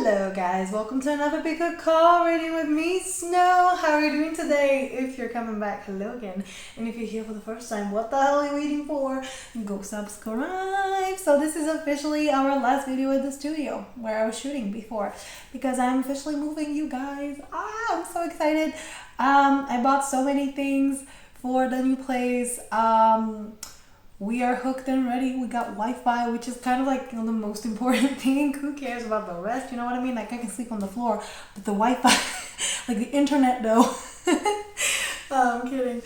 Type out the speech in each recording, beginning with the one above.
Hello guys, welcome to another Pick a Call reading with me, Snow. How are you doing today? If you're coming back, hello again. And if you're here for the first time, what the hell are you waiting for? Go subscribe. So this is officially our last video at the studio where I was shooting before because I'm officially moving, you guys. I'm so excited. I bought so many things for the new place. We are hooked and ready. We got Wi-Fi, which is kind of like, the most important thing. Who cares about the rest? You know what I mean? Like, I can sleep on the floor, but the Wi-Fi, like the internet though. I'm kidding.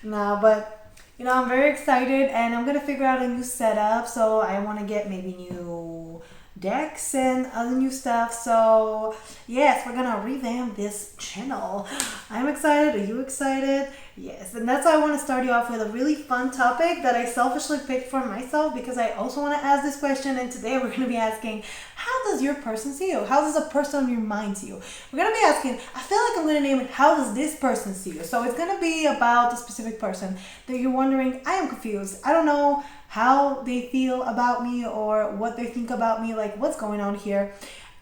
No, but I'm very excited and I'm gonna figure out a new setup. So I want to get maybe new decks and other new stuff. So yes, we're gonna revamp this channel. I'm excited. Are you excited? Yes, and that's why I want to start you off with a really fun topic that I selfishly picked for myself because I also want to ask this question. And today we're going to be asking, how does your person see you? How does a person on your mind see you? We're going to be asking, I feel like I'm going to name it, how does this person see you? So it's going to be about a specific person that you're wondering, I am confused. I don't know how they feel about me or what they think about me, like what's going on here.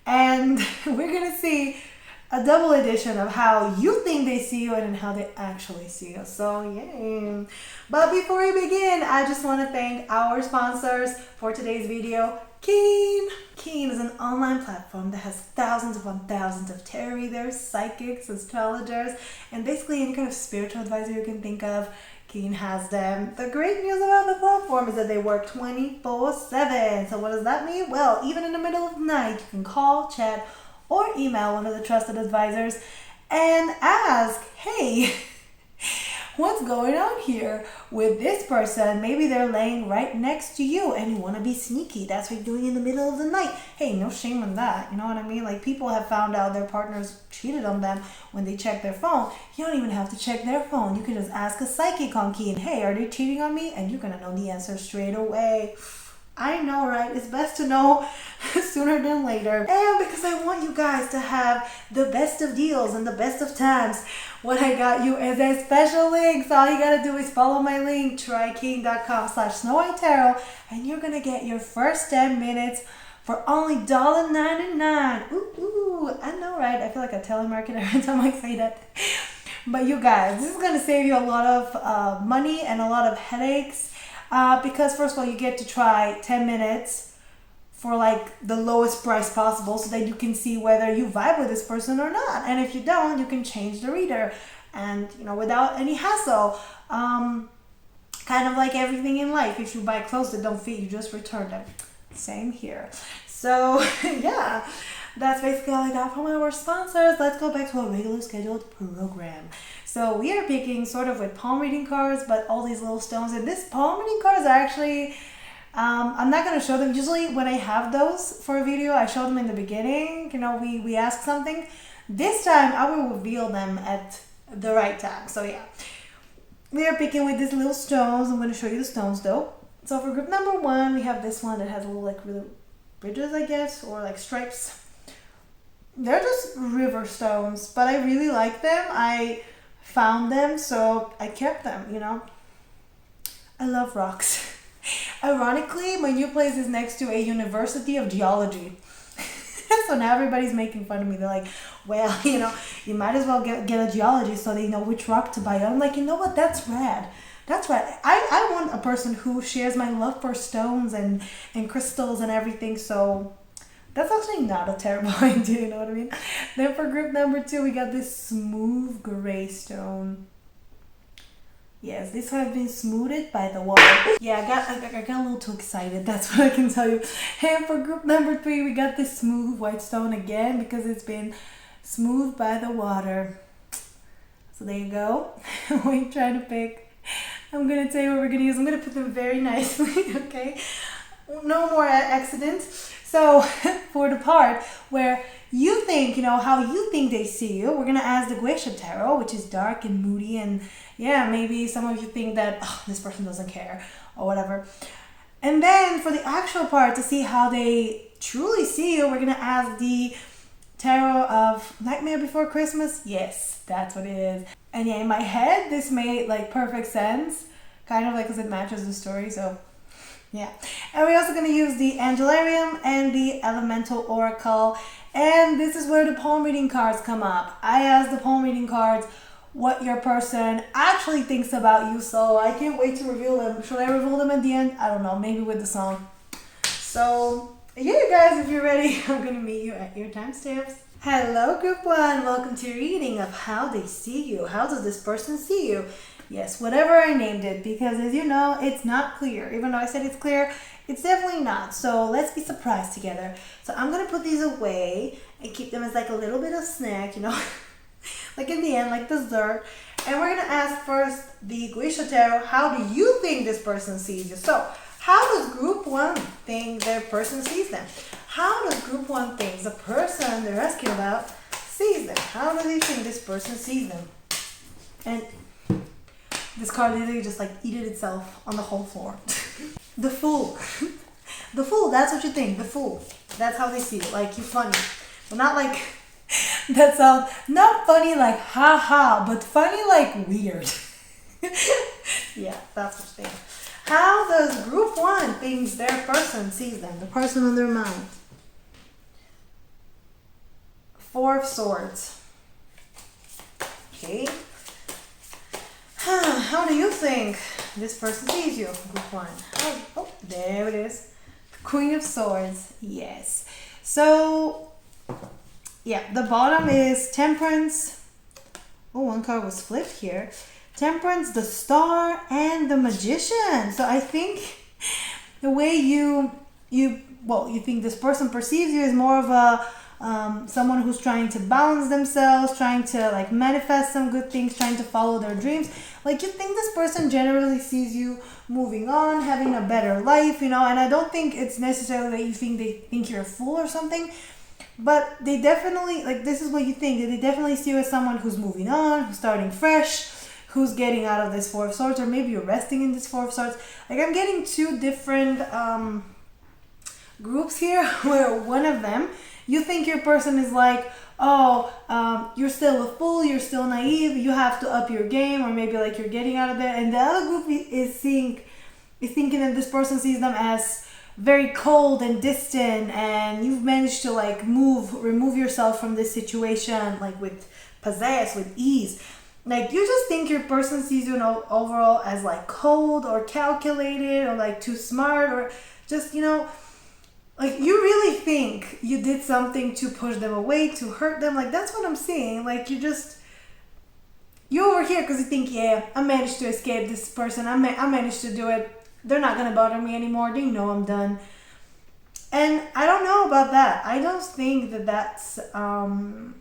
And we're going to see a double edition of how you think they see you and how they actually see you. So yay. But before we begin, I just want to thank our sponsors for today's video, Keen. Keen is an online platform that has thousands upon thousands of tarot readers, psychics, astrologers, and basically any kind of spiritual advisor you can think of. Keen has them. The great news about the platform is that they work 24/7. So what does that mean? Well, even in the middle of the night, you can call, chat, or email one of the trusted advisors and ask, hey, what's going on here with this person? Maybe they're laying right next to you and you want to be sneaky. That's what you're doing in the middle of the night. Hey, no shame in that. You know what I mean? Like, people have found out their partners cheated on them when they check their phone. You don't even have to check their phone. You can just ask a psychic on Keen, hey, are they cheating on me? And you're going to know the answer straight away. I know, right? It's best to know sooner than later. And because I want you guys to have the best of deals and the best of times, what I got you is a special link. So all you gotta do is follow my link, tryking.com/snowwhitetarot, and you're gonna get your first 10 minutes for only $1.99. Ooh, I know, right? I feel like a telemarketer every time I say that. But you guys, this is gonna save you a lot of money and a lot of headaches. Because first of all, you get to try 10 minutes for like the lowest price possible so that you can see whether you vibe with this person or not. And if you don't, you can change the reader and, without any hassle. Kind of like everything in life. If you buy clothes that don't fit, you just return them. Same here. So yeah, that's basically all I got from our sponsors. Let's go back to our regular scheduled program. So we are picking sort of with palm reading cards, but all these little stones. And this palm reading cards are actually, I'm not going to show them. Usually when I have those for a video, I show them in the beginning. We ask something. This time I will reveal them at the right time. So yeah, we are picking with these little stones. I'm going to show you the stones though. So for group number 1, we have this one that has little little bridges, I guess, or like stripes. They're just river stones, but I really like them. I found them, so I kept them, I love rocks. Ironically, my new place is next to a university of geology. So now everybody's making fun of me. They're like, well, you might as well get a geologist so they know which rock to buy. I'm like, you know what? That's rad. That's right. I want a person who shares my love for stones and crystals and everything. So that's actually not a terrible idea, you know what I mean? Then for group number 2, we got this smooth gray stone. Yes, this has been smoothed by the water. Yeah, I got a little too excited. That's what I can tell you. And for group number 3, we got this smooth white stone again because it's been smoothed by the water. So there you go. What are you trying to pick? I'm going to tell you what we're going to use. I'm going to put them very nicely, okay? No more accidents. So for the part where you think, how you think they see you, we're going to ask the Geisha Tarot, which is dark and moody. And yeah, maybe some of you think that this person doesn't care or whatever. And then for the actual part to see how they truly see you, we're going to ask the Tarot of Nightmare Before Christmas. Yes, that's what it is. And yeah, in my head, this made like perfect sense. Kind of like because it matches the story. So Yeah. And we're also going to use the Angelarium and the Elemental Oracle. And this is where the palm reading cards come up. I asked the palm reading cards what your person actually thinks about you, so I can't wait to reveal them. Should I reveal them at the end? I don't know, maybe with the song. So, yeah, you guys, if you're ready, I'm going to meet you at your timestamps. Hello, Group 1. Welcome to your reading of how they see you. How does this person see you? Yes, whatever I named it, because as you know, it's not clear. Even though I said it's clear, it's definitely not. So let's be surprised together. So I'm going to put these away and keep them as like a little bit of snack, you know, like in the end, like dessert. And we're going to ask first the Guisha Tarot, how do you think this person sees you? So how does Group 1 think their person sees them? How does Group 1 think the person they're asking about sees them? How do they think this person sees them? And this card literally just like eated itself on the whole floor. The Fool. The Fool, that's what you think. The Fool. That's how they see it. Like, you're funny. But not like, that sounds, not funny like ha ha, but funny like weird. Yeah, that's what you think. How does Group 1 thinks their person sees them? The person on their mind. Four of Swords. Okay. How do you think this person sees you, Group 1? Oh, there it is. Queen of Swords. Yes. So, yeah, the bottom is Temperance. Oh, one card was flipped here. Temperance, the Star, and the Magician. So I think the way you think this person perceives you is more of a someone who's trying to balance themselves, trying to like manifest some good things, trying to follow their dreams. Like, you think this person generally sees you moving on, having a better life, you know, and I don't think it's necessarily that you think they think you're a fool or something, but they definitely, like, this is what you think, that they definitely see you as someone who's moving on, who's starting fresh, who's getting out of this Four of Swords, or maybe you're resting in this Four of Swords. Like, I'm getting two different groups here, where one of them, you think your person is like, oh, you're still a fool, you're still naive, you have to up your game, or maybe like you're getting out of there. And the other group is thinking that this person sees them as very cold and distant, and you've managed to like remove yourself from this situation, like with pizzazz, with ease. Like, you just think your person sees you overall as like cold or calculated or like too smart, or just, you know, like, you really think you did something to push them away, to hurt them. Like, that's what I'm seeing. Like, you're over here because you think, yeah, I managed to escape this person. I managed to do it. They're not going to bother me anymore. They know I'm done. And I don't know about that. I don't think that that's the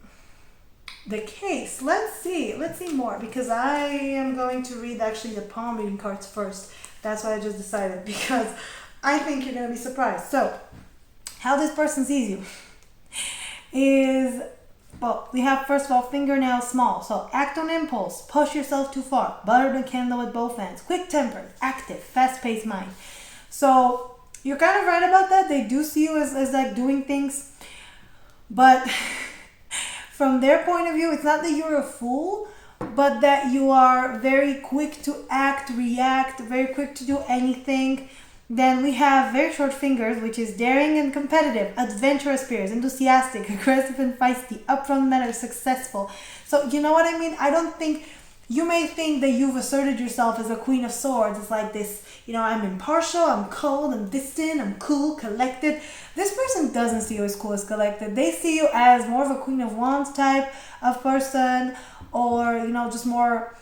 case. Let's see more, because I am going to read actually the palm reading cards first. That's what I just decided, because I think you're going to be surprised. So, how this person sees you is, well, we have first of all fingernail small. So act on impulse, push yourself too far, butter the candle with both hands, quick tempered, active, fast-paced mind. So you're kind of right about that. They do see you as like doing things, but from their point of view, it's not that you're a fool, but that you are very quick to act, react, very quick to do anything. Then we have very short fingers, which is daring and competitive, adventurous spirits, enthusiastic, aggressive and feisty, upfront manner, successful. So, you know what I mean? I don't think, you may think that you've asserted yourself as a Queen of Swords. It's like this, you know, I'm impartial, I'm cold, I'm distant, I'm cool, collected. This person doesn't see you as cool, as collected. They see you as more of a Queen of Wands type of person, or, you know, just more,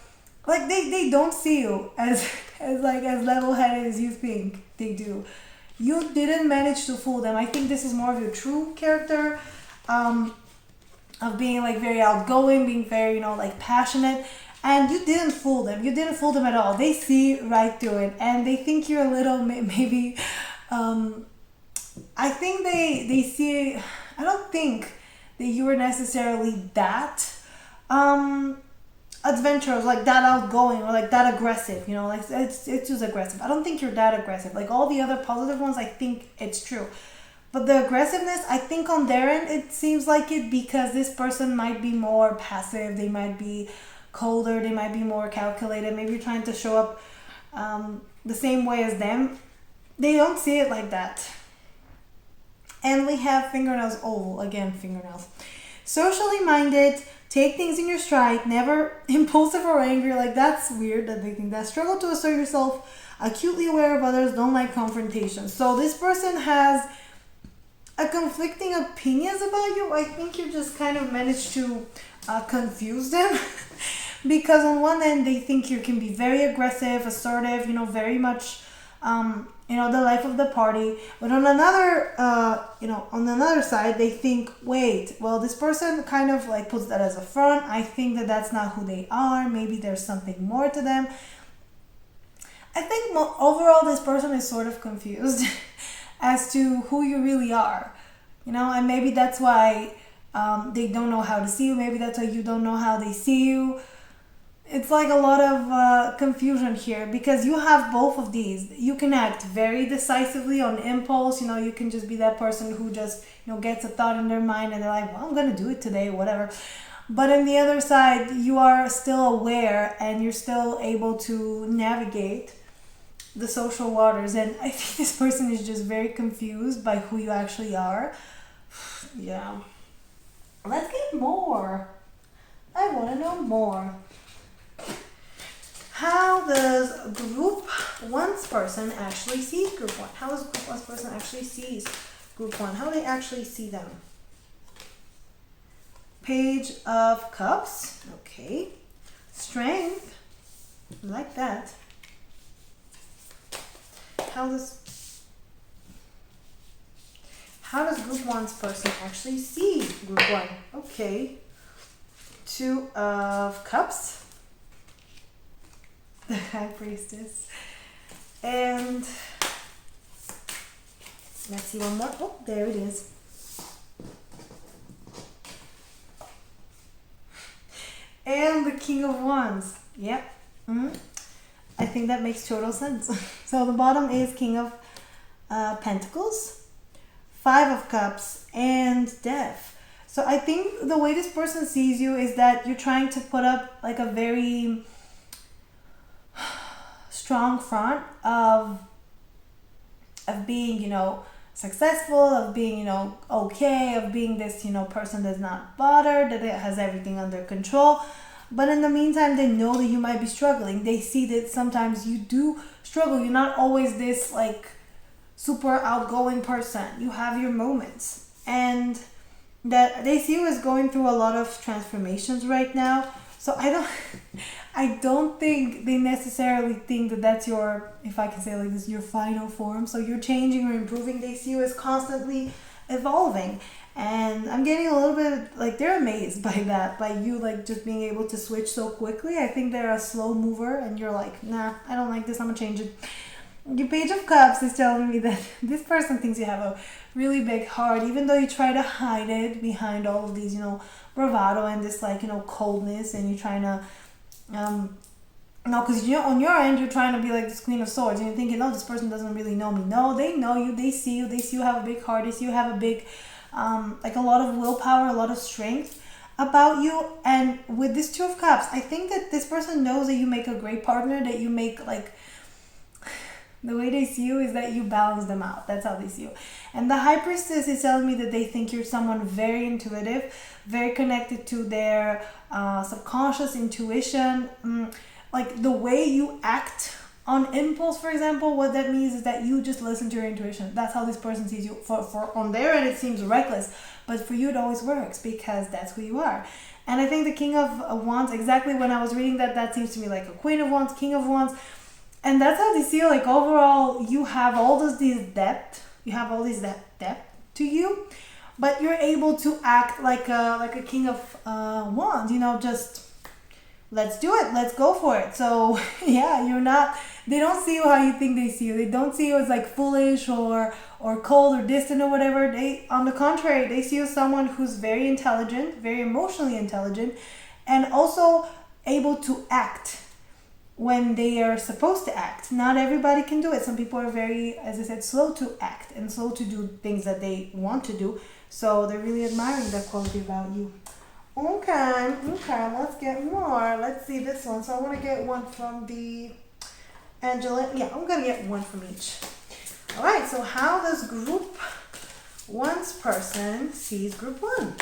like, they don't see you as level-headed as you think they do. You didn't manage to fool them. I think this is more of your true character, of being like very outgoing, being very, you know, like passionate, and you didn't fool them. You didn't fool them at all. They see right through it, and they think you're a little maybe. I think they see. I don't think that you were necessarily that adventurous, like that outgoing, or like that aggressive, you know, like it's just aggressive. I don't think you're that aggressive. Like all the other positive ones, I think it's true. But the aggressiveness, I think on their end, it seems like it, because this person might be more passive, they might be colder, they might be more calculated. Maybe you're trying to show up the same way as them. they don't see it like that. And we have fingernails oval, again, fingernails. Socially minded, take things in your stride, never impulsive or angry. Like, that's weird that they think that. Struggle to assert yourself, acutely aware of others, don't like confrontation. So this person has a conflicting opinions about you. I think you just kind of managed to confuse them. Because on one end, they think you can be very aggressive, assertive, very much, the life of the party. But on another, on another side, they think, wait, well, this person kind of like puts that as a front. I think that that's not who they are. Maybe there's something more to them. I think overall, this person is sort of confused as to who you really are, and maybe that's why they don't know how to see you. Maybe that's why you don't know how they see you. It's like a lot of confusion here because you have both of these. You can act very decisively on impulse. You can just be that person who just, gets a thought in their mind and they're like, well, I'm going to do it today, whatever. But on the other side, you are still aware and you're still able to navigate the social waters. And I think this person is just very confused by who you actually are. Yeah. Let's get more. I want to know more. How does group one's person actually see group one? How does group one's person actually sees group one? How do they actually see them? Page of Cups. Okay. Strength. I like that. How does group one's person actually see group one? Okay. Two of Cups. The High Priestess. And let's see one more. Oh, there it is. And the King of Wands. Yep. I think that makes total sense. So the bottom is King of Pentacles, Five of Cups, and Death. So I think the way this person sees you is that you're trying to put up like a very strong front of being, successful, of being, okay, of being this, person that's not bothered, that has everything under control. But in the meantime, they know that you might be struggling. They see that sometimes you do struggle. You're not always this like super outgoing person. You have your moments. And that they see you as going through a lot of transformations right now. So I don't think they necessarily think that that's your, if I can say it like this, your final form. So you're changing or improving. They see you as constantly evolving. And I'm getting a little bit, like, they're amazed by that, by you, like, just being able to switch so quickly. I think they're a slow mover, and you're like, nah, I don't like this, I'm gonna change it. Your Page of Cups is telling me that this person thinks you have a really big heart, even though you try to hide it behind all of these, bravado and this, like, coldness, and you're trying to, because on your end, you're trying to be like this Queen of Swords, and you're thinking, no, this person doesn't really know me. No, they know you, they see you have a big heart, they see you have a big, like a lot of willpower, a lot of strength about you. And with this Two of Cups, I think that this person knows that you make a great partner, that you make, like, the way they see you is that you balance them out. That's how they see you. And the High Priestess is telling me that they think you're someone very intuitive, very connected to their subconscious intuition. Like the way you act on impulse, for example, what that means is that you just listen to your intuition. That's how this person sees you. For on their end, it seems reckless, but for you, it always works because that's who you are. And I think the King of Wands, exactly when I was reading that seems to me like a Queen of Wands, King of Wands. And that's how they see you. Like, overall, you have all this depth. You have all this depth to you, but you're able to act like a King of Wands. Just let's do it. Let's go for it. So yeah, you're not. They don't see you how you think they see you. They don't see you as like foolish or cold or distant or whatever. They, on the contrary, they see you as someone who's very intelligent, very emotionally intelligent, and also able to act when they are supposed to act. Not everybody can do it. Some people are very, as I said, slow to act and slow to do things that they want to do. So they're really admiring that quality about you. Okay, let's get more. Let's see this one. So I want to get one from the Angela. Yeah, I'm going to get one from each. All right, so how does group one's person sees group one?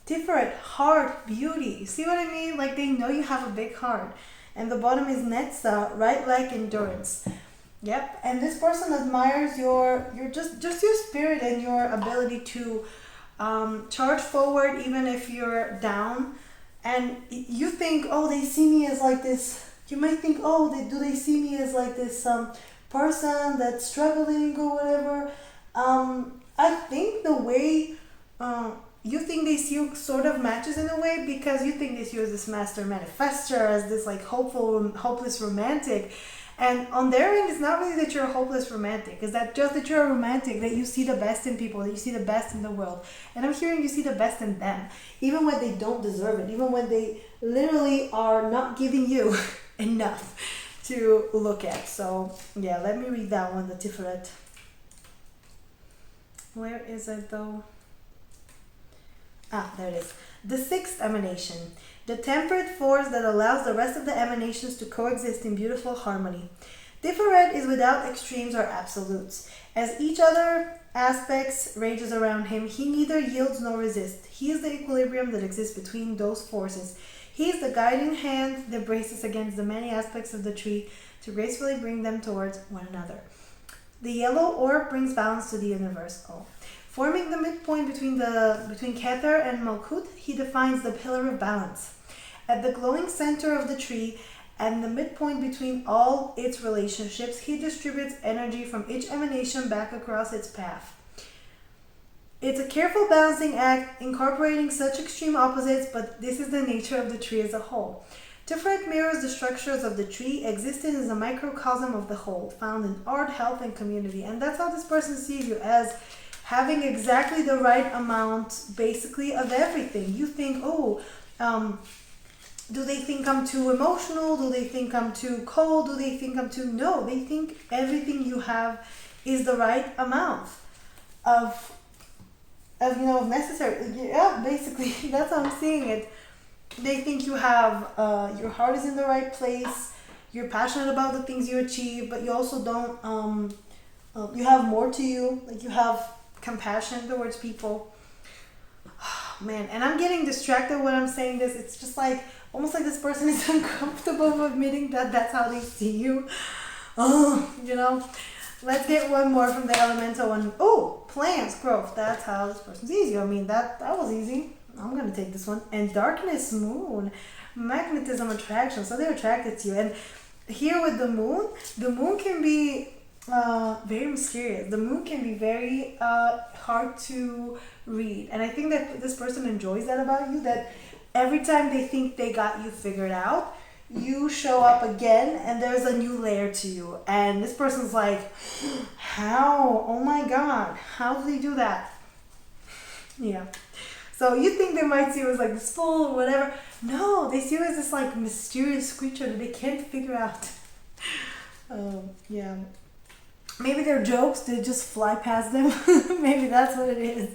Different, heart, beauty. See what I mean? Like they know you have a big heart. And the bottom is netza, right leg endurance. Yep. And this person admires your just your spirit and your ability to charge forward even if you're down. And you think, oh, they see me as like this. You might think, oh, do they see me as like this person that's struggling or whatever. I think the way you think they see you sort of matches in a way, because you think they see you as this master manifester, as this like hopeless romantic. And on their end, it's not really that you're a hopeless romantic. It's that just that you're a romantic, that you see the best in people, that you see the best in the world. And I'm hearing you see the best in them, even when they don't deserve it, even when they literally are not giving you enough to look at. So yeah, let me read that one, the Tiferet. Where is it though? Ah, there it is. The sixth emanation. The temperate force that allows the rest of the emanations to coexist in beautiful harmony. Tiferet is without extremes or absolutes. As each other aspects rages around him, he neither yields nor resists. He is the equilibrium that exists between those forces. He is the guiding hand that braces against the many aspects of the tree to gracefully bring them towards one another. The yellow orb brings balance to the universe. Oh. Forming the midpoint between Keter and Malkut, he defines the pillar of balance. At the glowing center of the tree and the midpoint between all its relationships, he distributes energy from each emanation back across its path. It's a careful balancing act, incorporating such extreme opposites, but this is the nature of the tree as a whole. Tiferet mirrors the structures of the tree, existing as a microcosm of the whole, found in art, health, and community. And that's how this person sees you, as having exactly the right amount, basically, of everything. You think, oh, do they think I'm too emotional? Do they think I'm too cold? Do they think I'm too... No, they think everything you have is the right amount of necessary. Yeah, basically, that's how I'm seeing it. They think you have, your heart is in the right place, you're passionate about the things you achieve, but you also don't, you have more to you, like you have compassion towards people. Man, and I'm getting distracted when I'm saying this. It's just like, almost like this person is uncomfortable admitting that that's how they see you. Oh, Let's get one more from the elemental one. Oh, plants, growth. That's how this person sees you. I mean, that was easy. I'm going to take this one. And darkness, moon, magnetism, attraction. So they're attracted to you. And here with the moon can be very mysterious. The moon can be very hard to read. And I think that this person enjoys that about you, that every time they think they got you figured out, you show up again and there's a new layer to you. And this person's like, how? Oh my God, how do they do that? Yeah. So you think they might see you as like this fool or whatever. No, they see you as this like mysterious creature that they can't figure out. Yeah. Maybe they're jokes, they just fly past them. Maybe that's what it is.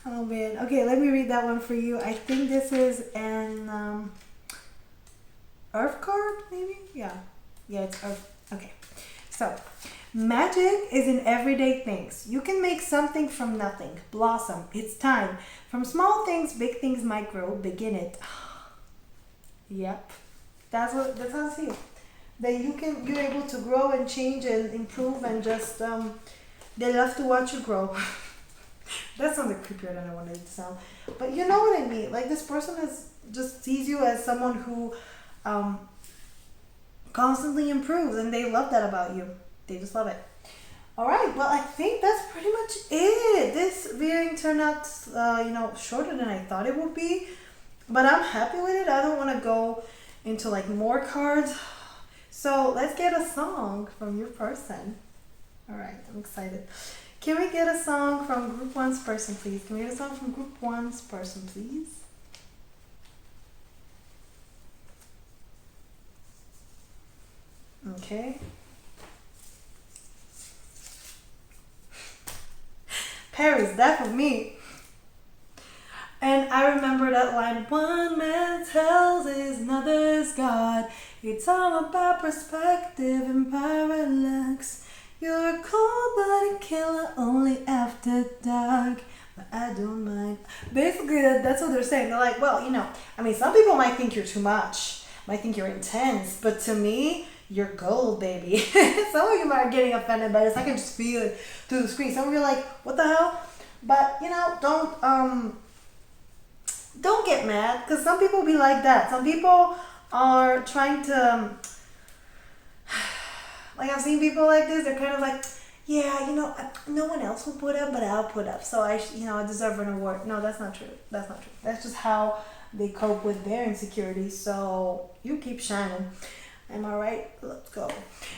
Oh man. Okay, let me read that one for you. I think this is an Earth card, maybe? Yeah, it's Earth. Okay. So, magic is in everyday things. You can make something from nothing. Blossom. It's time. From small things, big things might grow. Begin it. Yep. That's how I see it. That you're able to grow and change and improve, and just they love to watch you grow. That sounded creepier than I wanted it to sound. But you know what I mean. Like, this person just sees you as someone who constantly improves, and they love that about you. They just love it. All right, well, I think that's pretty much it. This reading turned out, shorter than I thought it would be, but I'm happy with it. I don't want to go into like more cards. So let's get a song from your person. All right, I'm excited. Can we get a song from Group 1's person, please? Can we get a song from Group 1's person, please? Okay. Paris, that for me. And I remember that line, one man tells his another's God. It's all about perspective and parallax. You're a cold-blooded killer only after dark. But I don't mind. Basically, that's what they're saying. They're like, well, I mean, some people might think you're too much, might think you're intense, but to me, you're gold, baby. Some of you might be getting offended by this. I can just feel it through the screen. Some of you are like, what the hell? But, don't get mad, because some people be like that. Some people are trying to, like, I've seen people like this. They're kind of like, yeah, no one else will put up, but I'll put up. So I deserve an award. No, that's not true. That's not true. That's just how they cope with their insecurities. So you keep shining. Am I right? Let's go.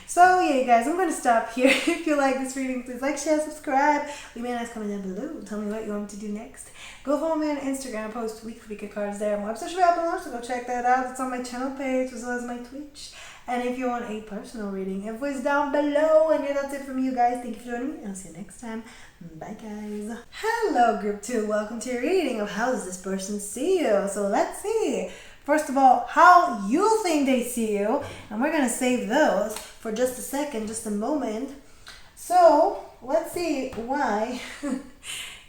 So yeah, guys, I'm going to stop here. If you like this reading, please like, share, subscribe. Leave me a nice comment down below. Tell me what you want me to do next. Go follow me on Instagram. I post weekly cards there. My website should be up below, so go check that out. It's on my channel page as well as my Twitch. And if you want a personal reading, info is down below. And yeah, that's it from you guys. Thank you for joining me. I'll see you next time. Bye, guys. Hello, group 2. Welcome to your reading of how does this person see you. So let's see. First of all, how you think they see you. And we're going to save those for just a second, just a moment. So let's see why,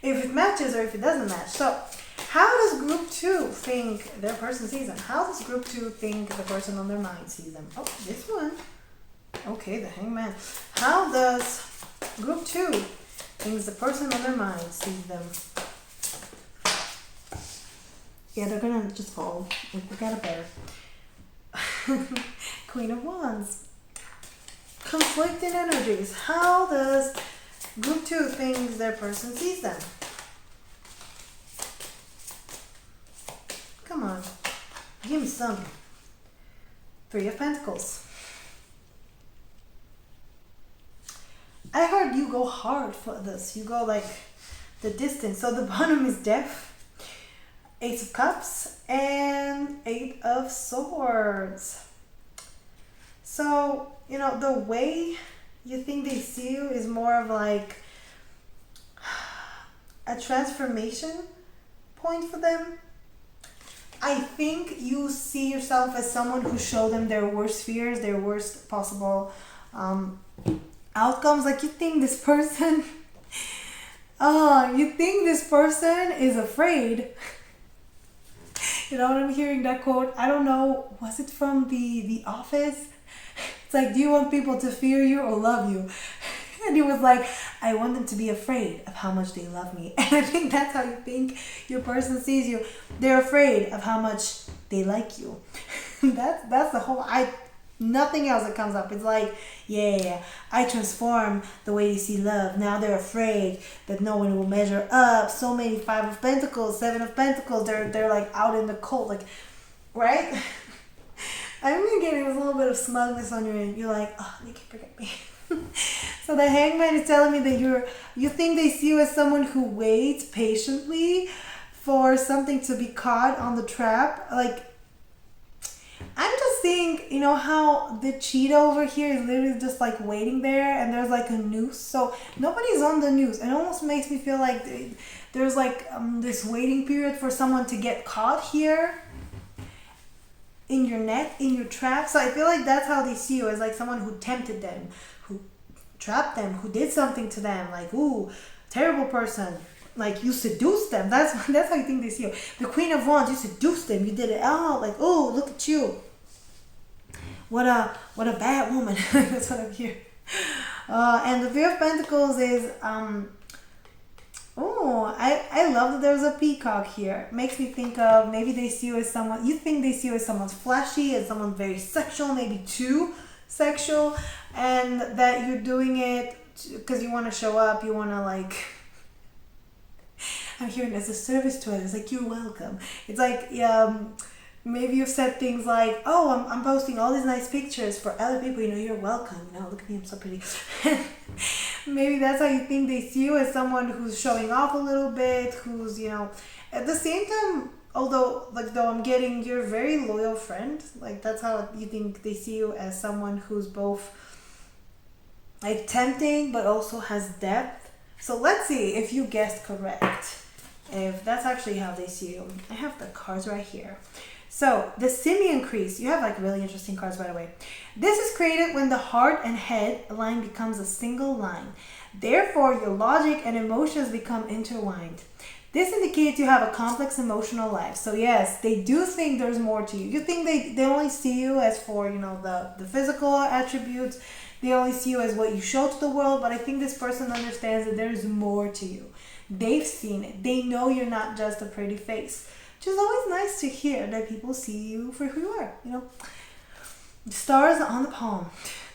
if it matches or if it doesn't match. So how does group 2 think their person sees them? How does group 2 think the person on their mind sees them? Oh, this one. Okay, the hangman. How does group 2 think the person on their mind sees them? Yeah, they're gonna just fall. We got a bear. Queen of Wands. Conflicting energies. How does group 2 think their person sees them? Come on. Give me some. 3 of Pentacles. I heard you go hard for this. You go like the distance. So the bottom is death. 8 of Cups and 8 of Swords. So, the way you think they see you is more of like a transformation point for them. I think you see yourself as someone who showed them their worst fears, their worst possible outcomes. Like you think this person, is afraid. You know what I'm hearing that quote? I don't know. Was it from the Office? It's like, do you want people to fear you or love you? And he was like, I want them to be afraid of how much they love me. And I think that's how you think your person sees you. They're afraid of how much they like you. That's the whole, nothing else that comes up. It's like, yeah, I transform the way they see love. Now they're afraid that no one will measure up. So many 5 of Pentacles, 7 of Pentacles. They're like out in the cold, like, right? I'm getting a little bit of smugness on your end. You're like, oh, they can forget me. So the hangman is telling me that you think they see you as someone who waits patiently for something to be caught on the trap. Like, I'm just seeing, how the cheetah over here is literally just like waiting there and there's like a noose. So nobody's on the noose. It almost makes me feel like there's like this waiting period for someone to get caught here in your net, in your trap. So I feel like that's how they see you, as like someone who tempted them, who trapped them, who did something to them. Like, ooh, terrible person. Like, you seduced them. That's how you think they see you. The Queen of Wands, you seduced them. You did it. Oh, like, oh, look at you. What a bad woman. That's what I'm hearing. And the 3 of Pentacles is, I love that there's a peacock here. Makes me think of, maybe they see you as someone, you think they see you as someone flashy, as someone very sexual, maybe too sexual, and that you're doing it because you want to show up, you want to like, I'm hearing as a service to others, like, you're welcome. It's like, maybe you've said things like, oh, I'm posting all these nice pictures for other people, you're welcome, look at me, I'm so pretty. Maybe that's how you think they see you, as someone who's showing off a little bit, who's, at the same time, although I'm getting, you're a very loyal friend. Like, that's how you think they see you, as someone who's both like tempting but also has depth. So let's see if you guessed correct. if that's actually how they see you. I have the cards right here. So the simian crease, you have like really interesting cards, by the way. This is created when the heart and head line becomes a single line. Therefore, your logic and emotions become intertwined. This indicates you have a complex emotional life. So yes, they do think there's more to you. You think they only see you as for, the physical attributes. They only see you as what you show to the world. But I think this person understands that there's more to you. They've seen it. They know you're not just a pretty face. Which is always nice to hear, that people see you for who you are, Stars on the palm.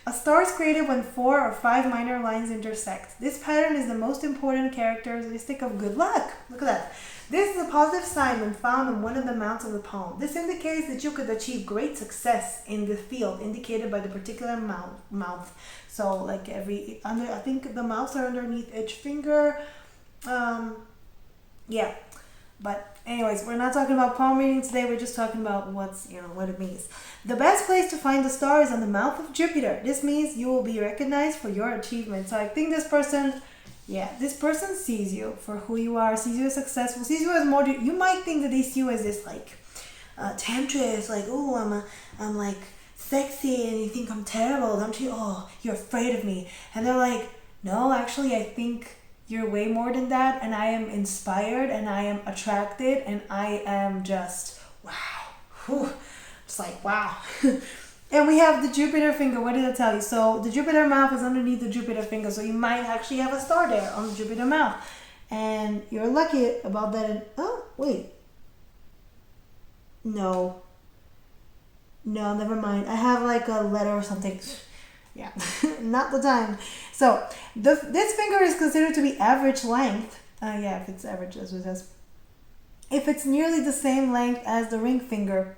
A star is created when 4 or 5 minor lines intersect. This pattern is the most important characteristic of good luck. Look at that. This is a positive sign when found on one of the mounts of the palm. This indicates that you could achieve great success in the field indicated by the particular mouth. So like I think the mouths are underneath each finger. Yeah. But anyways, we're not talking about palm reading today. We're just talking about what it means. The best place to find the star is on the mouth of Jupiter. This means you will be recognized for your achievements. So I think this person sees you for who you are, sees you as successful, sees you as more. You might think that they see you as this like temptress, like, oh, I'm like sexy, and you think I'm terrible. Don't you? Oh, you're afraid of me. And they're like, no, actually, I think you're way more than that, and I am inspired, and I am attracted, and I am just, wow. Whew. It's like, wow. And we have the Jupiter finger. What did I tell you? So the Jupiter mouth is underneath the Jupiter finger, so you might actually have a star there on the Jupiter mouth. And you're lucky about that. Oh, wait. No, never mind. I have like a letter or something. Yeah, not the time. So this finger is considered to be average length. If it's average, as it says. If it's nearly the same length as the ring finger,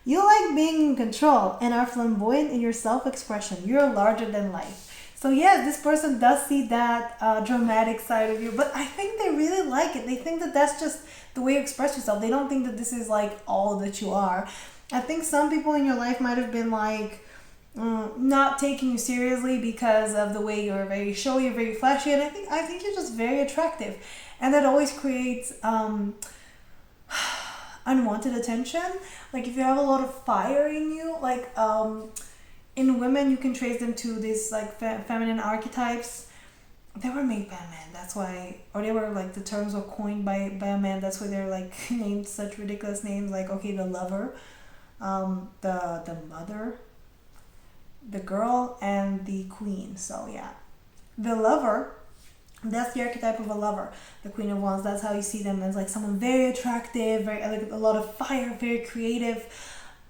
you like being in control and are flamboyant in your self-expression. You're larger than life. So yes, this person does see that dramatic side of you, but I think they really like it. They think that that's just the way you express yourself. They don't think that this is like all that you are. I think some people in your life might have been like, not taking you seriously because of the way you're very showy, very flashy, and I think you're just very attractive, and that always creates unwanted attention. Like if you have a lot of fire in you, like in women, you can trace them to these like feminine archetypes. They were made by a man, that's why, or they were like the terms were coined by a man. That's why they're like named such ridiculous names, like the lover, the mother, the girl, and the queen. So yeah, the lover, that's the archetype of a lover, the Queen of Wands. That's how you see them, as like someone very attractive, very like a lot of fire, very creative.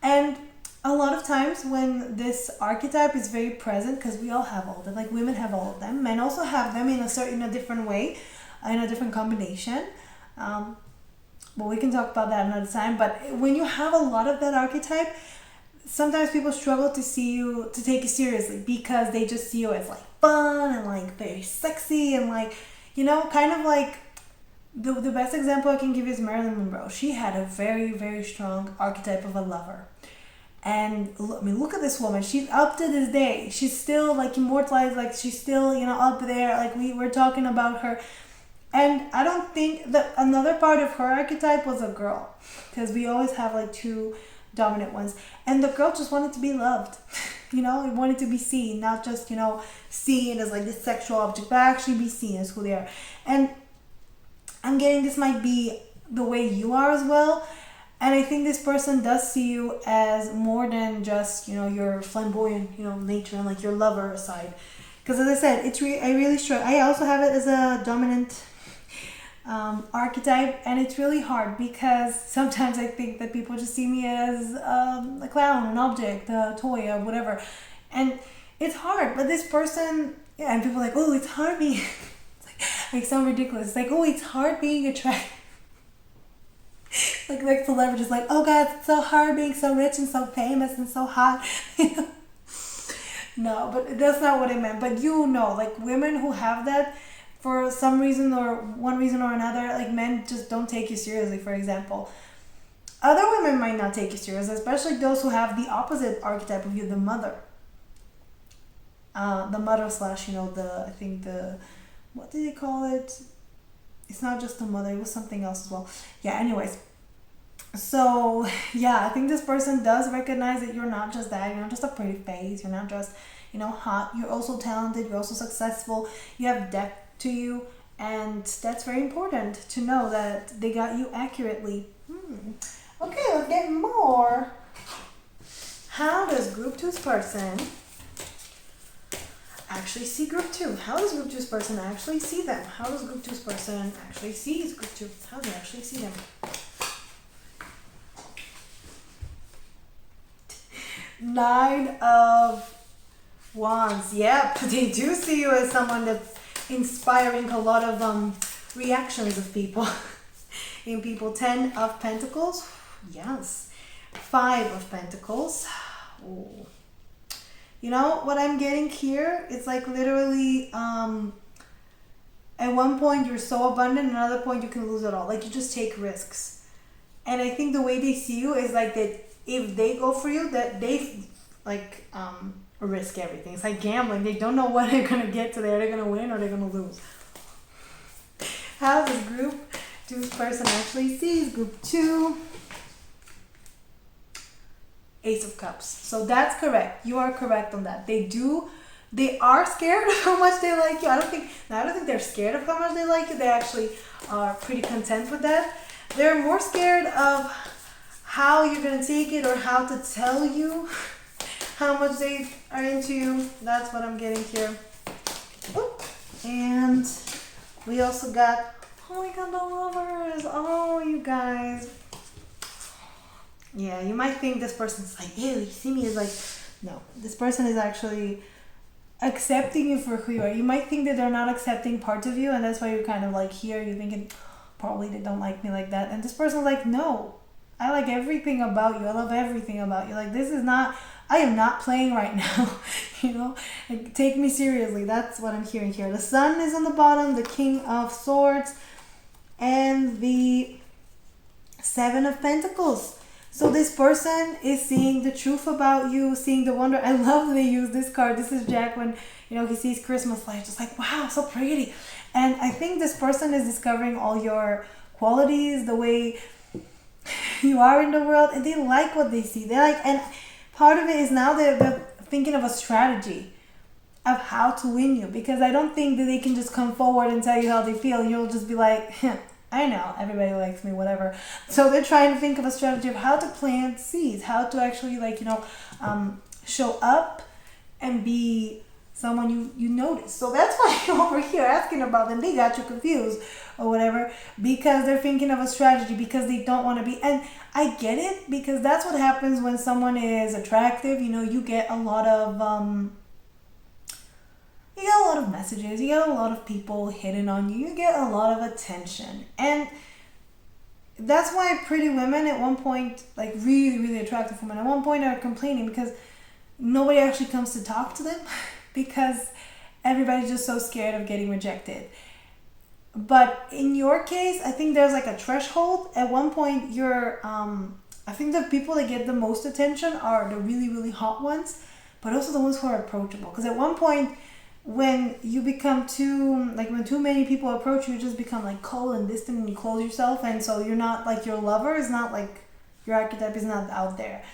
And a lot of times when this archetype is very present, because we all have all of them, like women have all of them, men also have them in a different way, in a different combination. But we can talk about that another time. But when you have a lot of that archetype, sometimes people struggle to take you seriously, because they just see you as like fun and like very sexy and like, kind of like the best example I can give is Marilyn Monroe. She had a very, very strong archetype of a lover. And I mean, look at this woman. She's up to this day. She's still like immortalized. Like she's still, up there. Like we're talking about her. And I don't think that another part of her archetype was a girl, because we always have like two dominant ones, and the girl just wanted to be loved. Wanted to be seen, not just seen as like this sexual object, but actually be seen as who they are. And I'm getting this might be the way you are as well. And I think this person does see you as more than just your flamboyant nature and like your lover side, because as I said, I really struggle. I also have it as a dominant archetype, and it's really hard, because sometimes I think that people just see me as a clown, an object, a toy, or whatever, and it's hard. But this person, and people are like, oh, it's hard being I sound ridiculous. It's like, oh, it's hard being attractive. like celebrities, like, oh God, it's so hard being so rich and so famous and so hot. No, but that's not what I meant. But like women who have that, for some reason or one reason or another, like men just don't take you seriously, for example. Other women might not take you seriously, especially those who have the opposite archetype of you, the mother. The mother slash, what do they call it? it's not just a mother, it was something else as well. Yeah, anyways. So yeah, I think this person does recognize that you're not just that, you're not just a pretty face, you're not just, hot, you're also talented, you're also successful, you have depth to you, and that's very important to know that they got you accurately. Okay, let's get more. How does group two's person actually see group two? How does group two's person actually see them? How does group two's person actually see group two? How do they actually see them? 9 of Wands. Yep, they do see you as someone that's inspiring a lot of reactions of people. In people. 10 of Pentacles. Yes. 5 of Pentacles. Ooh. You know what I'm getting here? It's like literally at one point you're so abundant, another point you can lose it all. Like you just take risks. And I think the way they see you is like that if they go for you, that they like risk everything. It's like gambling. They don't know what they're gonna get today. Are they gonna win or they're gonna lose? How does group two's person actually sees group two? Ace of Cups. So that's correct. You are correct on that. They are scared of how much they like you. I don't think they're scared of how much they like you. They actually are pretty content with that. They're more scared of how you're gonna take it or how to tell you how much they are into you. That's what I'm getting here. Oop. And we also got, oh my god, the Lovers. Oh, you guys. Yeah, you might think this person's like, ew, you see me as like, no, this person is actually accepting you for who you are. You might think that they're not accepting parts of you, and that's why you're kind of like here, you're thinking, probably they don't like me like that. And this person's like, no, I like everything about you. I love everything about you. Like, this is not, I am not playing right now, like, take me seriously. That's what I'm hearing here. The Sun is on the bottom, the King of Swords, and the 7 of Pentacles. So this person is seeing the truth about you, seeing the wonder. I love that they use this card. This is Jack when, he sees Christmas lights. Just like, wow, so pretty. And I think this person is discovering all your qualities, the way you are in the world, and they like what they see. They like, and part of it is now they're thinking of a strategy of how to win you, because I don't think that they can just come forward and tell you how they feel. You'll just be like, I know, everybody likes me, whatever. So they're trying to think of a strategy of how to plant seeds, how to actually show up and be someone you notice. So that's why you're over here asking about them. They got you confused or whatever, because they're thinking of a strategy, because they don't want to be. And I get it, because that's what happens when someone is attractive. You get a lot of messages, you get a lot of people hitting on you, you get a lot of attention. And that's why pretty women at one point, like really, really attractive women, at one point are complaining because nobody actually comes to talk to them because everybody's just so scared of getting rejected. But in your case, I think there's like a threshold. At one point, I think the people that get the most attention are the really, really hot ones, but also the ones who are approachable. Because at one point, when you become when too many people approach you, you just become like cold and distant and you close yourself. And so you're not like, your lover is not like, your archetype is not out there.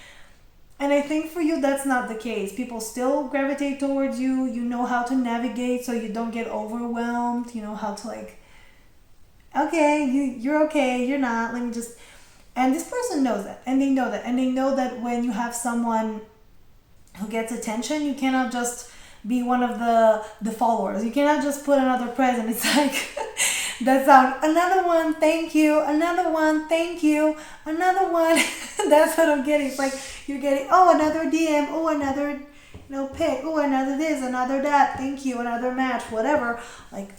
And I think for you, that's not the case. People still gravitate towards you. You know how to navigate so you don't get overwhelmed. You know how to like, okay, you're okay, you're not, let me just... And this person knows that, and they know that. And they know that when you have someone who gets attention, you cannot just be one of the followers. You cannot just put another present. It's like that sound, another one, thank you, another one, thank you, another one. That's what I'm getting. It's like you're getting, oh, another DM, oh, another pic, oh, another this, another that, thank you, another match, whatever. Like,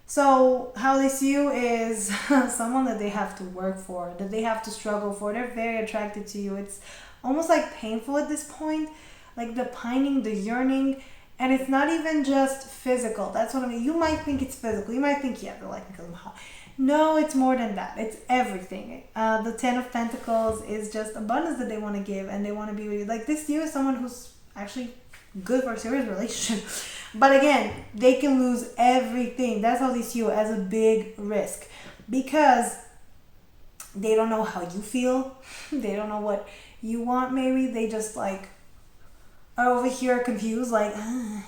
so how they see you is someone that they have to work for, that they have to struggle for. They're very attracted to you. It's almost like painful at this point, like the pining, the yearning. And it's not even just physical. That's what I mean. You might think it's physical. You might think, yeah, they like me because I'm hot. No, it's more than that. It's everything. The 10 of Pentacles is just abundance that they want to give, and they want to be with you. Like, this you is someone who's actually good for a serious relationship. But again, they can lose everything. That's how they see you, as a big risk, because they don't know how you feel. They don't know what you want. Maybe they just like are over here confused, like I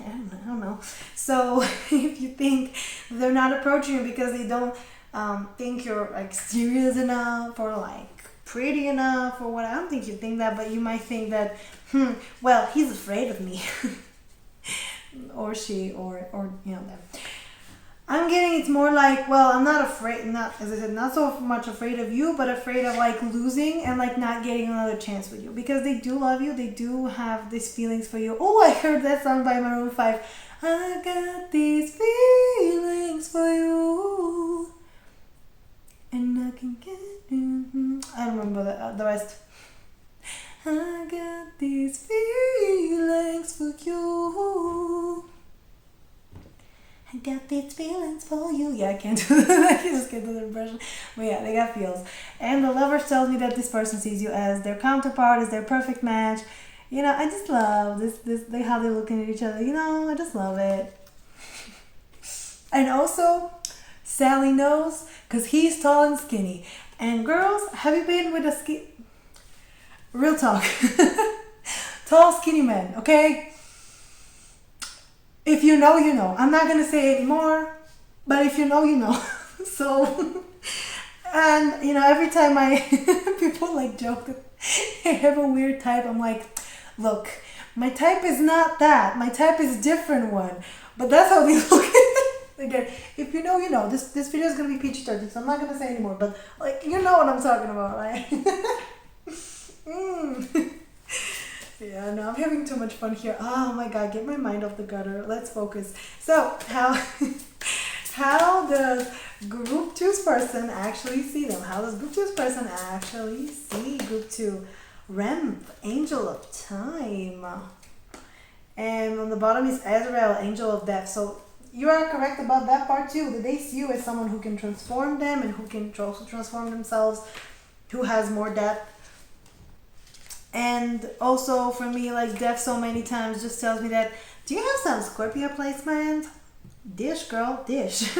don't know. So if you think they're not approaching you because they don't think you're like serious enough or like pretty enough or what, I don't think you think that, but you might think that, well, he's afraid of me. Or she, or them. I'm getting it's more like, well, I'm not afraid, not, as I said, not so much afraid of you, but afraid of like losing and like not getting another chance with you, because they do love you. They do have these feelings for you. Oh, I heard that song by Maroon 5. I got these feelings for you, and I can get I don't remember the rest. I got these feelings for you. I got these feelings for you. Yeah, I can't do that. I just can't do the impression. But yeah, they got feels. And the lovers tells me that this person sees you as their counterpart, as their perfect match. I just love how they're looking at each other. I just love it. And also, Sally knows, because he's tall and skinny. And girls, have you been with a real talk. Tall, skinny men, okay? If you know, you know. I'm not going to say anymore, but if you know, you know. So, and, every time people like joke that I have a weird type, I'm like, look, my type is not that. My type is a different one. But that's how they look at it. Again, if you know, you know. This video is going to be PG-13, so I'm not going to say anymore. But, like, you know what I'm talking about, right? Yeah, no, I'm having too much fun here. Oh my god, get my mind off the gutter. Let's focus. So, how does group 2's person actually see them? How does group 2's person actually see group 2? Remph, Angel of Time. And on the bottom is Azrael, Angel of Death. So you are correct about that part too. That they see you as someone who can transform them and who can also transform themselves, who has more depth. And also for me, like, death so many times just tells me that, do you have some Scorpio placement? Dish, girl, dish.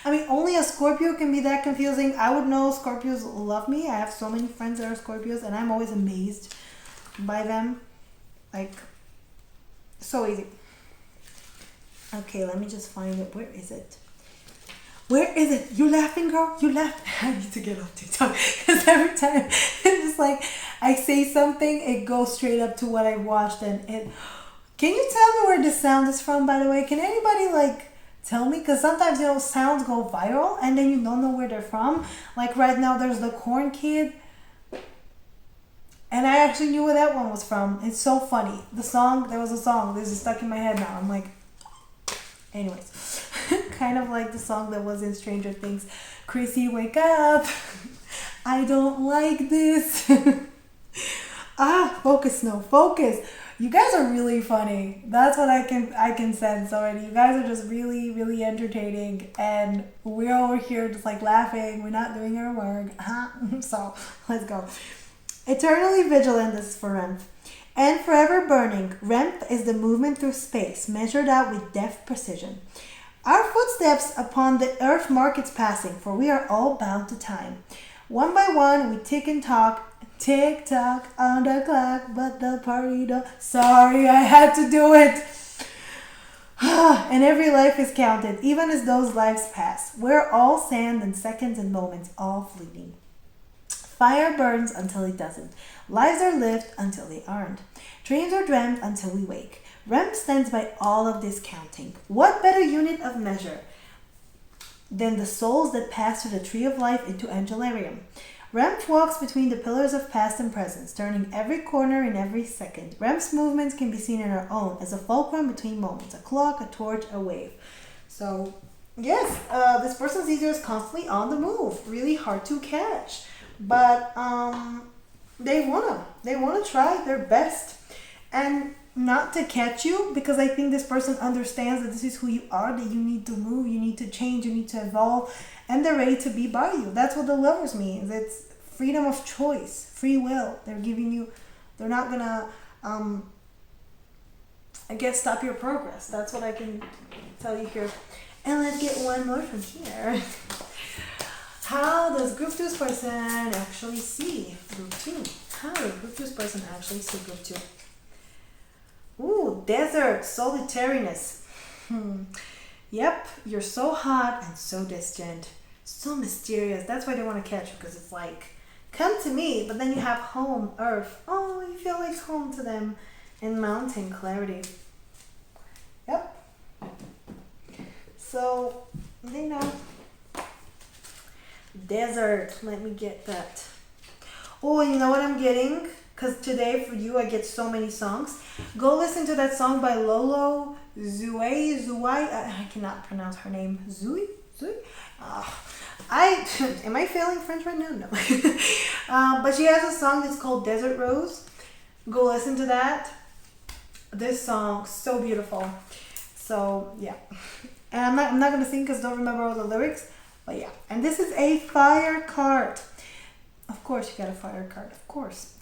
I mean, only a Scorpio can be that confusing. I would know Scorpios love me. I have so many friends that are Scorpios, and I'm always amazed by them. Like, so easy. Okay, let me just find it. Where is it? Where is it? You laughing, girl? You laughing? I need to get off TikTok, because every time it's just like I say something, it goes straight up to what I watched. And it. Can you tell me where this sound is from, by the way? Can anybody like tell me? Because sometimes sounds go viral and then you don't know where they're from. Like right now, there's the Corn Kid, and I actually knew where that one was from. It's so funny. There was a song. This is stuck in my head now. I'm like, anyways. Kind of like the song that was in Stranger Things. Chrissy, wake up. I don't like this. Focus, no, focus. You guys are really funny. That's what I can sense already. You guys are just really, really entertaining. And we're over here just like laughing. We're not doing our work. So, let's go. Eternally vigilant, this is for Remph. And forever burning. Remph is the movement through space, measured out with deft precision. Our footsteps upon the earth mark its passing, for we are all bound to time. One by one we tick and talk, tick tock on the clock, but the party don't. Sorry, I had to do it. And every life is counted, even as those lives pass. We're all sand and seconds and moments, all fleeting. Fire burns until it doesn't. Lives are lived until they aren't. Dreams are dreamt until we wake. Remph stands by all of this counting. What better unit of measure than the souls that pass through the tree of life into Angelarium? Remph walks between the pillars of past and present, turning every corner in every second. Remph's movements can be seen in our own as a fulcrum between moments, a clock, a torch, a wave. So, yes, this person's easier is constantly on the move. Really hard to catch. But they wanna try their best. And not to catch you, because I think this person understands that this is who you are, that you need to move, you need to change, you need to evolve, and they're ready to be by you. That's what the lovers means. It's freedom of choice, free will. They're giving you, they're not gonna I guess stop your progress. That's what I can tell you here. And let's get one more from here. How does group 2's person actually see group 2? How does group 2's person actually see group 2? Ooh, desert, solitariness. Yep, you're so hot and so distant, so mysterious. That's why they want to catch you, because it's like, come to me, but then you have home, earth. Oh, you feel like home to them. And mountain, clarity. Yep. So, they know. Desert, let me get that. Oh, you know what I'm getting? Because today for you I get so many songs. Go listen to that song by Lolo Zouai. I cannot pronounce her name. Zui? Am I failing French right now? No. But she has a song that's called Desert Rose. Go listen to that. This song, so beautiful. So yeah. And I'm not gonna sing because I don't remember all the lyrics. But yeah. And this is a fire card. Of course you got a fire card, of course.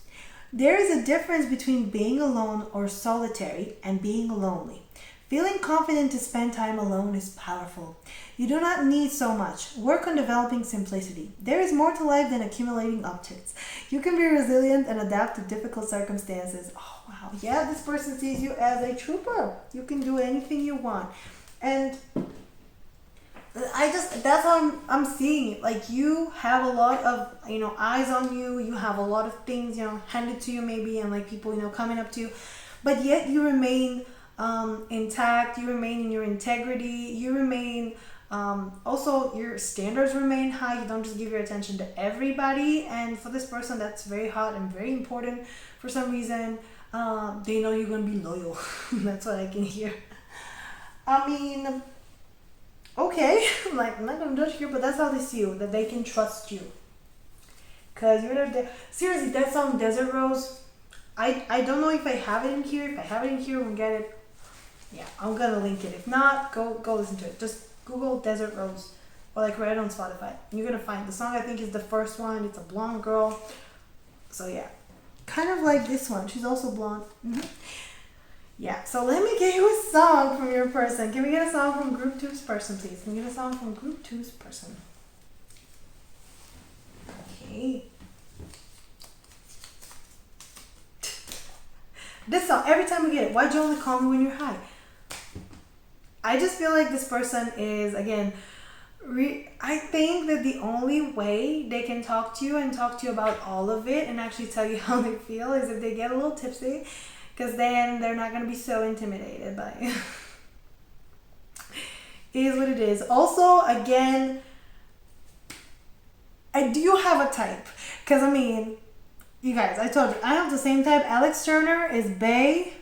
There is a difference between being alone or solitary and being lonely. Feeling confident to spend time alone is powerful. You do not need so much. Work on developing simplicity. There is more to life than accumulating objects. You can be resilient and adapt to difficult circumstances. Oh, wow. Yeah, this person sees you as a trooper. You can do anything you want. And that's how I'm seeing it. Like, you have a lot of, eyes on you. You have a lot of things, handed to you maybe, and like people, coming up to you. But yet you remain intact. You remain in your integrity. You remain, also your standards remain high. You don't just give your attention to everybody. And for this person, that's very hot and very important. For some reason, they know you're going to be loyal. That's what I can hear. I mean, okay, I'm not gonna judge here, but that's how they see you, that they can trust you. Cause you're there. Seriously, that song Desert Rose, I don't know if I have it in here. If I have it in here, we'll get it. Yeah, I'm gonna link it. If not, go listen to it. Just Google Desert Rose, or like right on Spotify. And you're gonna find the song. I think is the first one. It's a blonde girl. So yeah, kind of like this one. She's also blonde. Yeah, so let me get you a song from your person. Can we get a song from Group 2's person, please? Can we get a song from Group 2's person? Okay. This song, every time we get it, why'd you only call me when you're high? I just feel like this person is, again, I think that the only way they can talk to you and talk to you about all of it and actually tell you how they feel is if they get a little tipsy. Because then they're not going to be so intimidated by it. It is what it is. Also, again, I do have a type. Because, I mean, you guys, I told you, I have the same type. Alex Turner is bae.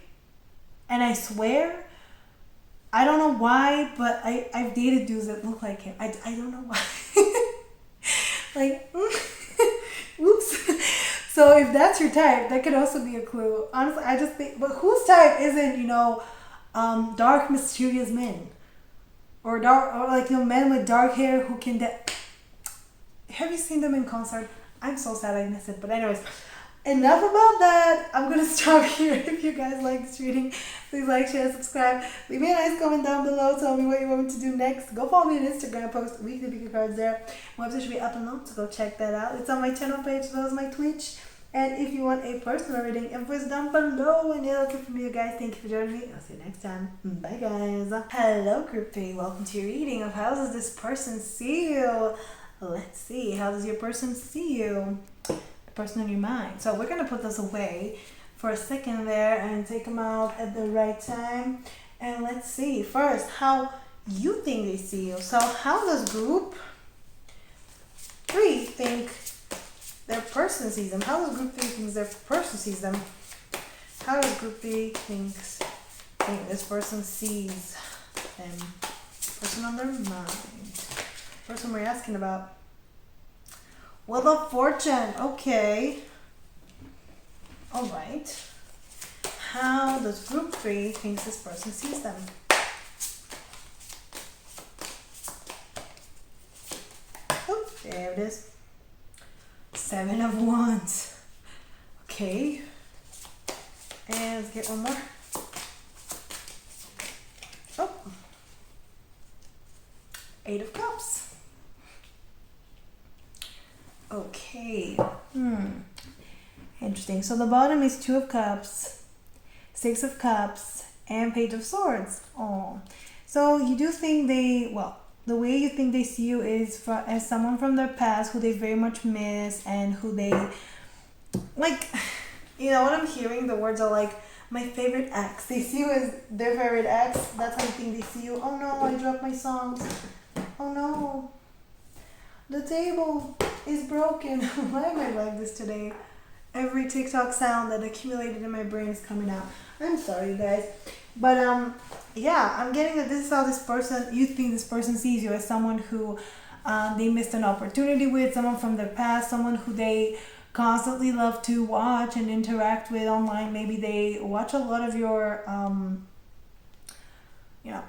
And I swear, I don't know why, but I've dated dudes that look like him. I don't know why. Like, oops. So if that's your type, that could also be a clue. Honestly, I just think, but whose type isn't, dark, mysterious men? Or men with dark hair who can, have you seen them in concert? I'm so sad I missed it. But anyways, enough about that. I'm going to stop here. If you guys like this reading, please like, share, subscribe. Leave me a nice comment down below. Tell me what you want me to do next. Go follow me on Instagram. I post weekly picker cards there. My website should be up and on, so go check that out. It's on my channel page as well as my Twitch. And if you want a personal reading, info is down below. And yeah, that's it from you guys. Thank you for joining me. I'll see you next time. Bye, guys. Hello, Group 3. Welcome to your reading of how does this person see you? Let's see. How does your person see you? The person in your mind. So we're going to put this away for a second there and take them out at the right time. And let's see. First, how you think they see you. So how does Group 3 think their person sees them? How does Group 3 think their person sees them? How does Group 3 think this person sees them? Person on their mind. Person we're asking about. Wheel of Fortune. Okay. Alright. How does Group 3 think this person sees them? Oh, there it is. 7 of Wands. Okay. And let's get one more. Okay. Interesting. So the bottom is Two of Cups, Six of Cups, and Page of Swords. Oh. So you do think the way you think they see you is as someone from their past who they very much miss and who they, like, what I'm hearing, the words are like, my favorite ex. They see you as their favorite ex. That's how I think they see you. Oh no, I dropped my songs. Oh no. The table is broken. Why am I like this today? Every TikTok sound that accumulated in my brain is coming out. I'm sorry, guys. But yeah, I'm getting that this is how you think this person sees you, as someone who they missed an opportunity with, someone from their past, someone who they constantly love to watch and interact with online. Maybe they watch a lot of your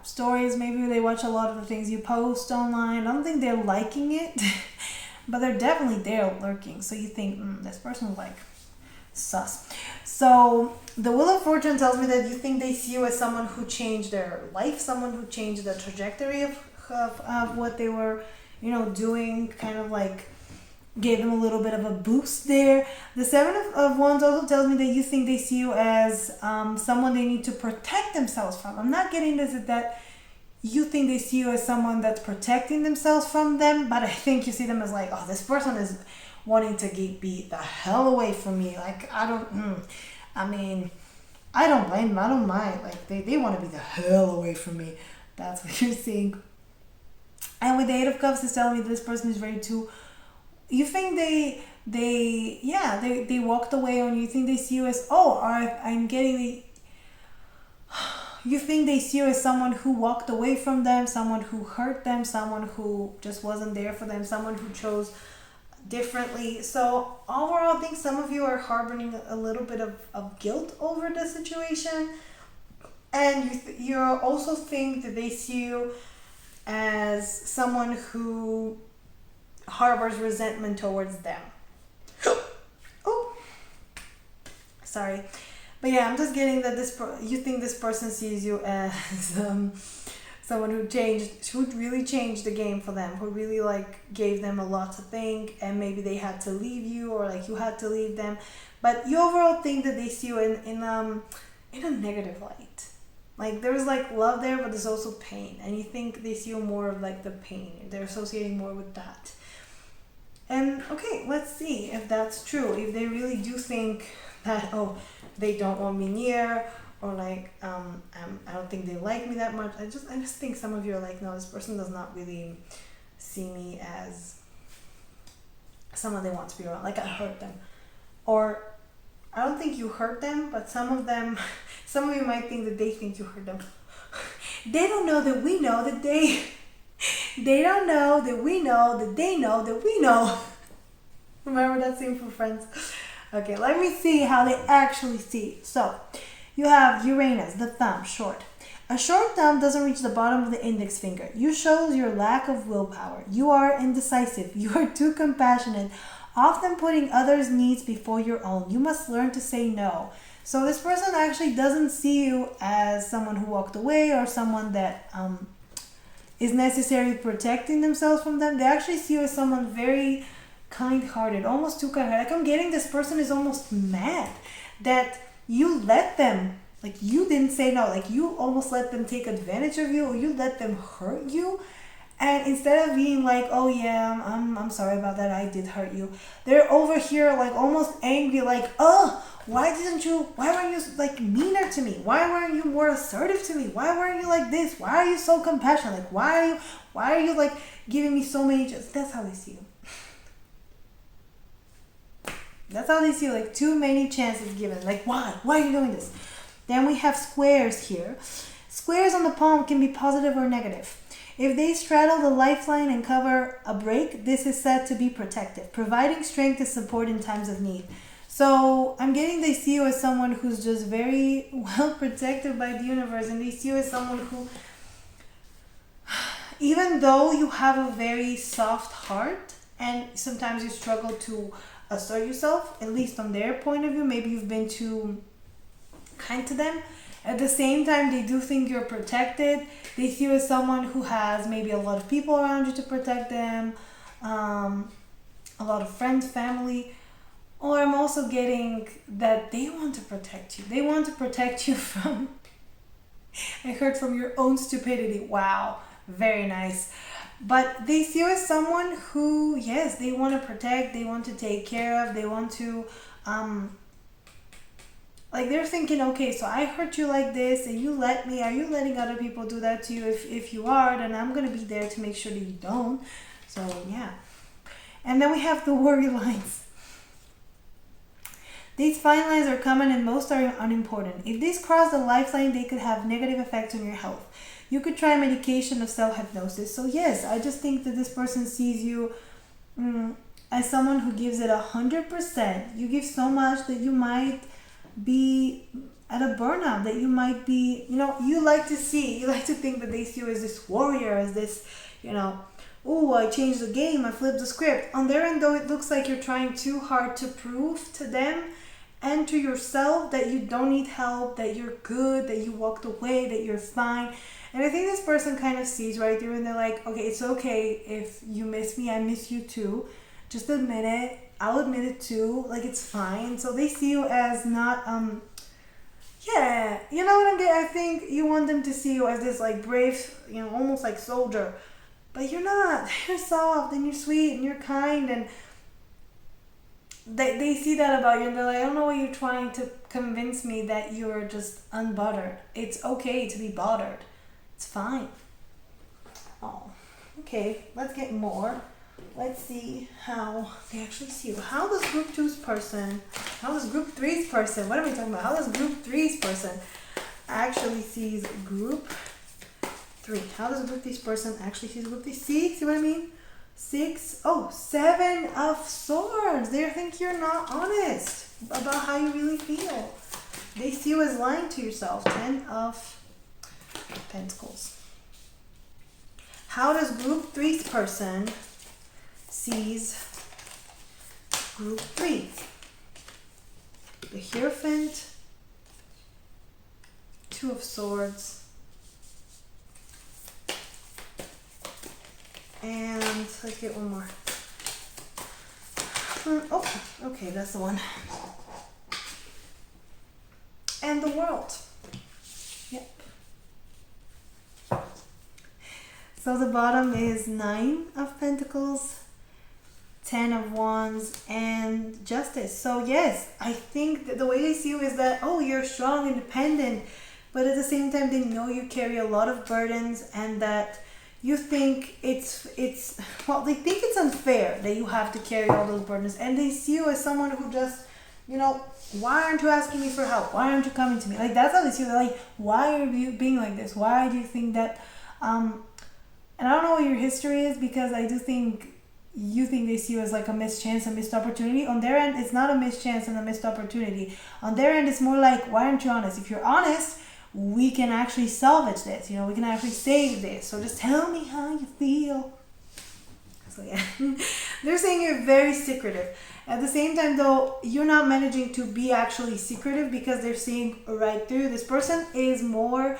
stories. Maybe they watch a lot of the things you post online. I don't think they're liking it, but they're definitely there lurking. So you think, this person's like sus. So the Wheel of Fortune tells me that you think they see you as someone who changed their life, someone who changed the trajectory of what they were, doing, kind of like gave them a little bit of a boost there. The Seven of Wands also tells me that you think they see you as someone they need to protect themselves from. I'm not getting this that you think they see you as someone that's protecting themselves from them, but I think you see them as like, oh, this person is wanting to be the hell away from me. Like, I don't blame them. I don't mind. Like, they want to be the hell away from me. That's what you're seeing. And with the Eight of Cups, it's telling me this person is ready to, you think they walked away on you. You think they see you as, you think they see you as someone who walked away from them, someone who hurt them, someone who just wasn't there for them, someone who chose differently. So overall, I think some of you are harboring a little bit of guilt over the situation, and you also think that they see you as someone who harbors resentment towards them. Oh, sorry. But yeah, I'm just getting that you think this person sees you as someone who really changed the game for them, who really like gave them a lot to think, and maybe they had to leave you, or like you had to leave them. But you overall think that they see you in a negative light. Like, there's like love there, but there's also pain, and you think they see you more of like the pain. They're associating more with that. And okay, let's see if that's true. If they really do think that, they don't want me near, or like I don't think they like me that much. I just think some of you are like, no, this person does not really see me as someone they want to be around. Like, I hurt them, or I don't think you hurt them, but some of you might think that they think you hurt them. They don't know that we know that they don't know that we know that they know that we know. Remember that scene from Friends? Okay, let me see how they actually see. So, you have Uranus, the thumb, short. A short thumb doesn't reach the bottom of the index finger. You shows your lack of willpower. You are indecisive. You are too compassionate, often putting others' needs before your own. You must learn to say no. So this person actually doesn't see you as someone who walked away, or someone that is necessarily protecting themselves from them. They actually see you as someone very kind-hearted, almost too kind-hearted. Like, I'm getting this person is almost mad that you let them, like, you didn't say no, like, you almost let them take advantage of you, or you let them hurt you. And instead of being like, oh yeah, I'm sorry about that, I did hurt you, they're over here like almost angry, like, oh, why weren't you like meaner to me? Why weren't you more assertive to me? Why weren't you like this? Why are you so compassionate? Like, why are you like giving me so many chances? That's how they see you. That's how they see you, like too many chances given. Like, why? Why are you doing this? Then we have squares here. Squares on the palm can be positive or negative. If they straddle the lifeline and cover a break, this is said to be protective, providing strength and support in times of need. So I'm getting they see you as someone who's just very well protected by the universe, and they see you as someone who, even though you have a very soft heart and sometimes you struggle to assert yourself, at least on their point of view, maybe you've been too kind to them. At the same time, they do think you're protected. They see you as someone who has maybe a lot of people around you to protect them. a lot of friends, family, or I'm also getting that they want to protect you. They want to protect you from, I heard, from your own stupidity. Wow, very nice. But they see you as someone who, yes, they want to protect, they want to take care of, they want to, like they're thinking, okay, so I hurt you like this and you let me, are you letting other people do that to you? If you are, then I'm going to be there to make sure that you don't. So yeah. And then we have the worry lines. These fine lines are common and most are unimportant. If these cross the lifeline, they could have negative effects on your health. You could try medication of self-hypnosis. So yes, I just think that this person sees you as someone who gives it 100%. You give so much that you might be at a burnout, that you might be, you like to think that they see you as this warrior, as this, oh, I changed the game, I flipped the script. On their end, though, it looks like you're trying too hard to prove to them and to yourself that you don't need help, that you're good, that you walked away, that you're fine. And I think this person kind of sees right through and they're like, okay, it's okay if you miss me, I miss you too. Just admit it. I'll admit it too. Like, it's fine. So they see you as not, yeah, you know what I'm getting? I think you want them to see you as this like brave, almost like soldier. But you're not. You're soft and you're sweet and you're kind, and they see that about you and they're like, I don't know why you're trying to convince me that you're just unbuttered. It's okay to be buttered. It's fine. Oh, okay. Let's get more. Let's see how they actually see you. How does group 3's person, what am I talking about? How does group 3's person actually sees group 3? How does group 3's person actually sees group 3? See what I mean? 7 of swords. They think you're not honest about how you really feel. They see you as lying to yourself. 10 of pentacles. How does group 3's person sees group 3? The Hierophant, 2 of swords, and let's get one more. Oh, okay, that's the one. And the World. Yep. So the bottom is 9 of pentacles, 10 of wands, and justice. So yes, I think that the way they see you is that, oh, you're strong, independent, but at the same time they know you carry a lot of burdens, and that you think they think it's unfair that you have to carry all those burdens, and they see you as someone who just, why aren't you asking me for help? Why aren't you coming to me? Like, that's how they see you. They're like, why are you being like this? Why do you think that, and I don't know what your history is, because I do think you think they see you as like a missed chance, a missed opportunity. On their end, it's not a missed chance and a missed opportunity. On their end, it's more like, why aren't you honest? If you're honest, we can actually salvage this. We can actually save this. So just tell me how you feel. So yeah, they're saying you're very secretive. At the same time, though, you're not managing to be actually secretive, because they're seeing right through. This person is more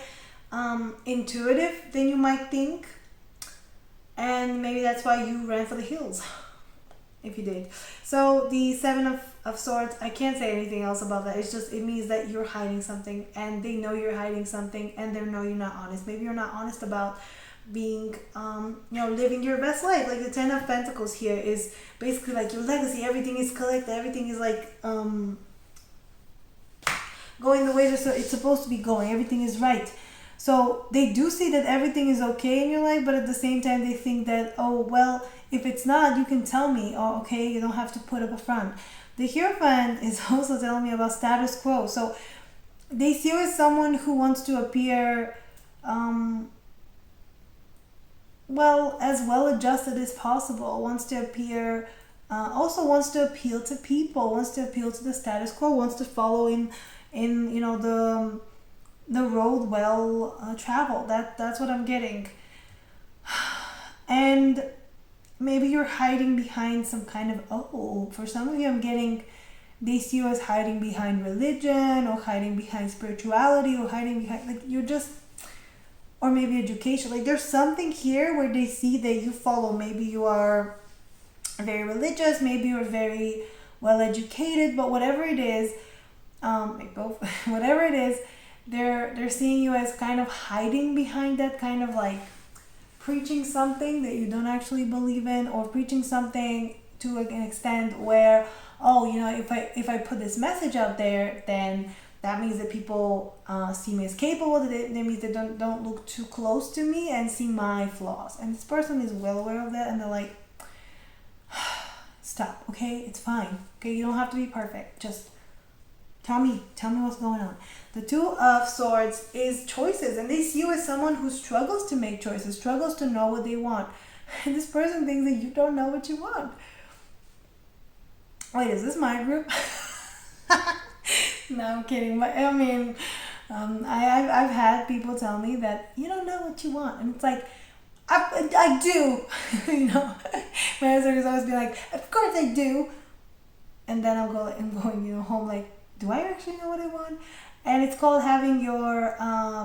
intuitive than you might think. And maybe that's why you ran for the hills, if you did. So the 7 of swords, I can't say anything else about that. It's just, it means that you're hiding something, and they know you're hiding something, and they know you're not honest. Maybe you're not honest about being, living your best life. Like the 10 of pentacles here is basically like your legacy. Everything is collected. Everything is like going the way that it's supposed to be going. Everything is right. So they do see that everything is okay in your life, but at the same time they think that, oh, well, if it's not, you can tell me. Oh, okay, you don't have to put up a front. The Hierophant is also telling me about status quo. So they see you as someone who wants to appear as well adjusted as possible, wants to appear, also wants to appeal to people, wants to appeal to the status quo, wants to follow in the road well traveled. That's what I'm getting. And maybe you're hiding behind some kind of, for some of you I'm getting, they see you as hiding behind religion, or hiding behind spirituality, or hiding behind, like, you're just, or maybe education. Like, there's something here where they see that you follow. Maybe you are very religious, maybe you're very well educated, but whatever it is, like both, whatever it is, they're seeing you as kind of hiding behind that, kind of like preaching something that you don't actually believe in, or preaching something to an extent where, oh, if I put this message out there, then that means that people see me as capable. That means they don't look too close to me and see my flaws. And this person is well aware of that, and they're like, stop, okay? It's fine. Okay, you don't have to be perfect. Just tell me what's going on. The Two of Swords is choices, and they see you as someone who struggles to make choices, struggles to know what they want. And this person thinks that you don't know what you want. Wait, is this my group? No, I'm kidding. But I mean, I've had people tell me that you don't know what you want, and it's like, I do. My answer is always be like, of course I do. And then I'm going home like, do I actually know what I want? And it's called having your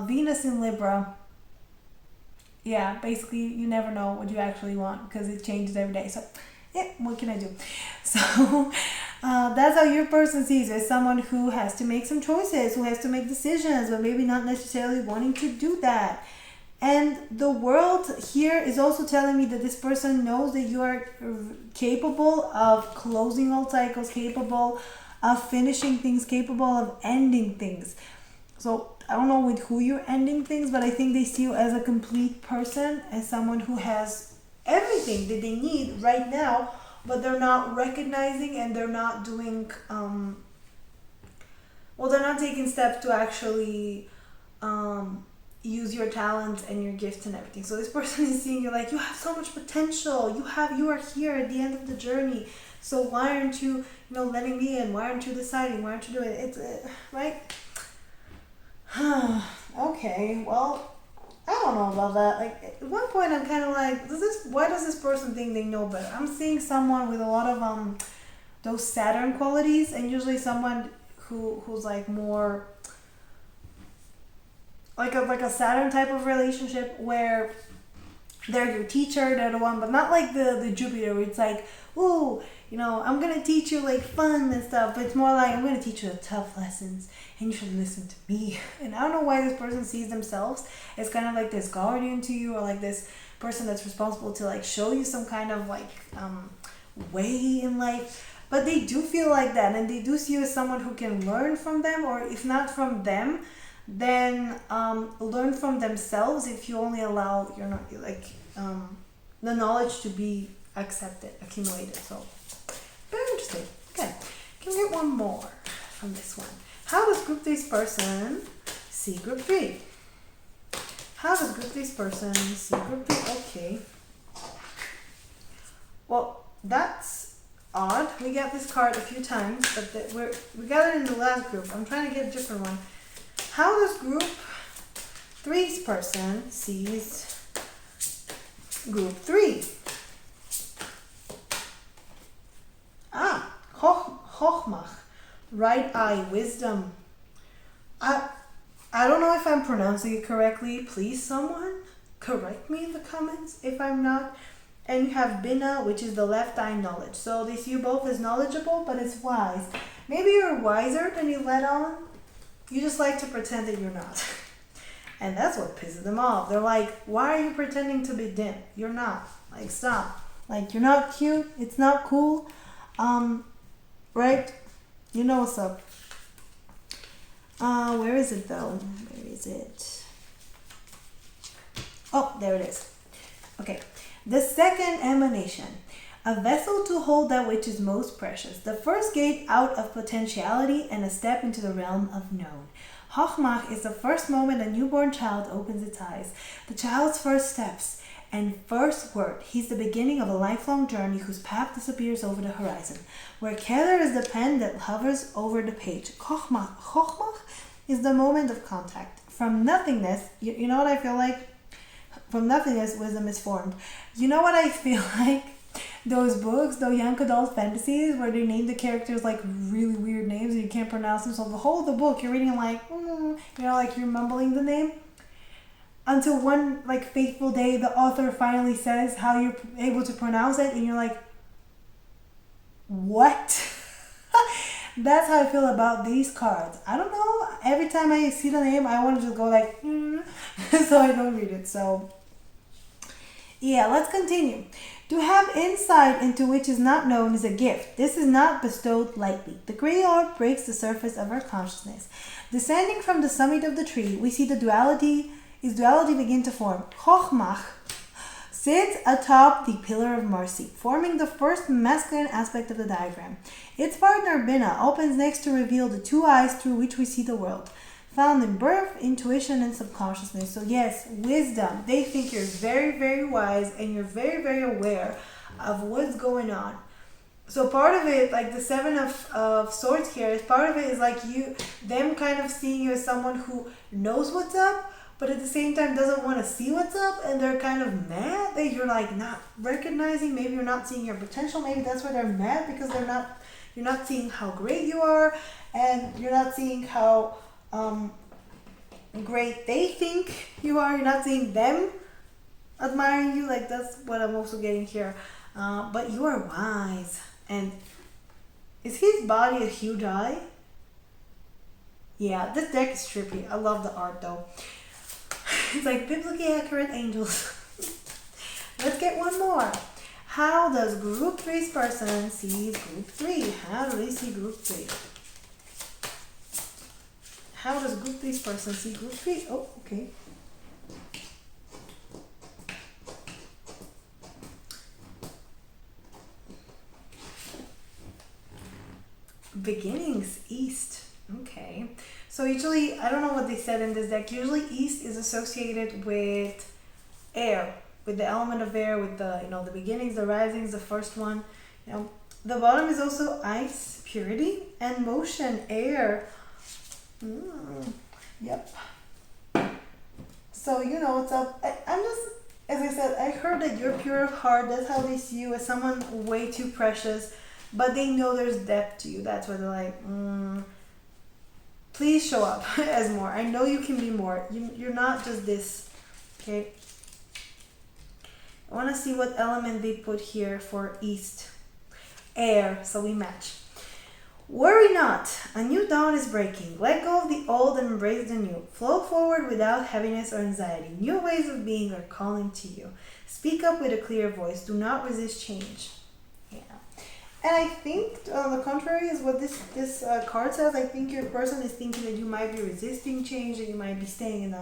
Venus in Libra. Yeah, basically you never know what you actually want because it changes every day. So yeah, what can I do? So that's how your person sees you, as someone who has to make some choices, who has to make decisions, but maybe not necessarily wanting to do that. And the world here is also telling me that this person knows that you are capable of closing all cycles, capable of finishing things, capable of ending things. So I don't know with who you're ending things, but I think they see you as a complete person, as someone who has everything that they need right now, but they're not recognizing, and they're not doing they're not taking steps to actually use your talents and your gifts and everything. So this person is seeing you like, you have so much potential, you are here at the end of the journey, so why aren't you letting me in? Why aren't you deciding? Why aren't you doing it? It's right. Okay, well, I don't know about that. Like at one point I'm kind of like, why does this person think they know better? I'm seeing someone with a lot of those Saturn qualities, and usually someone who's like more like a Saturn type of relationship, where they're your teacher, they're the one, but not like the Jupiter where it's like, ooh, I'm gonna teach you like fun and stuff, but it's more like, I'm gonna teach you the tough lessons and you should listen to me. And I don't know why this person sees themselves as kind of like this guardian to you, or like this person that's responsible to like show you some kind of like way in life. But they do feel like that, and they do see you as someone who can learn from them, or if not from them, then learn from themselves, if you only allow the knowledge to be accumulated. So very interesting. Okay, can we get one more from this one? How does group three's person see group three? How does group three's person see group three? Okay, well, that's odd. We got this card a few times, but we got it in the last group. I'm trying to get a different one. How does group three's person sees group three? Chochmach, right eye, wisdom. I don't know if I'm pronouncing it correctly. Please, someone correct me in the comments if I'm not. And you have Bina, which is the left eye, knowledge. So they see you both as knowledgeable, but it's wise. Maybe you're wiser than you let on. You just like to pretend that you're not. And that's what pisses them off. They're like, why are you pretending to be dim? You're not. Like, stop. Like, you're not cute. It's not cool. Right? You know what's up. Where is it though? Where is it? Oh, there it is. Okay. The second emanation. A vessel to hold that which is most precious. The first gate out of potentiality and a step into the realm of known. Chochmah is the first moment a newborn child opens its eyes. The child's first steps and first word. He's the beginning of a lifelong journey whose path disappears over the horizon. Where Keter is the pen that hovers over the page. Chochmah is the moment of contact. From nothingness, you know what I feel like? From nothingness, wisdom is formed. You know what I feel like? Those books, those young adult fantasies where they name the characters like really weird names and you can't pronounce them. So the whole of the book you're reading like, like you're mumbling the name. Until one like fateful day, the author finally says how you're able to pronounce it, and you're like, What? That's how I feel about these cards. I don't know. Every time I see the name, I want to just go like, so I don't read it. So, yeah, let's continue. To have insight into which is not known is a gift. This is not bestowed lightly. The gray orb breaks the surface of our consciousness. Descending from the summit of the tree, we see the duality begin to form. Chochmah sits atop the pillar of mercy, forming the first masculine aspect of the diagram. Its partner Binah opens next to reveal the two eyes through which we see the world, found in birth, intuition, and subconsciousness. So yes, wisdom. They think you're very, very wise and you're very, very aware of what's going on. So part of it, like the Seven of Swords here, is part of it is like them kind of seeing you as someone who knows what's up, but at the same time doesn't want to see what's up, and they're kind of mad that you're like not recognizing. Maybe you're not seeing your potential. Maybe that's why they're mad, because you're not seeing how great you are, and you're not seeing how great they think you are. You're not seeing them admiring you. Like, that's what I'm also getting here. But you are wise. And is his body a huge eye? Yeah, this deck is trippy. I love the art though. It's like biblically accurate angels. Let's get one more. How does group 3's person see group 3? How do they see group 3? How does group 3's person see group 3? Oh, okay. Beginnings, East. Okay. So usually, I don't know what they said in this deck. Usually East is associated with air, with the element of air, with the, the beginnings, the risings, the first one. The bottom is also ice, purity, and motion, air. Yep. So what's up. I'm just, as I said, I heard that you're pure of heart. That's how they see you, as someone way too precious. But they know there's depth to you. That's why they're like, please show up as more. I know you can be more. You're not just this. Okay. I want to see what element they put here for East. Air. So we match. Worry not. A new dawn is breaking. Let go of the old and embrace the new. Flow forward without heaviness or anxiety. New ways of being are calling to you. Speak up with a clear voice. Do not resist change. And I think on the contrary is what this card says. I think your person is thinking that you might be resisting change, that you might be staying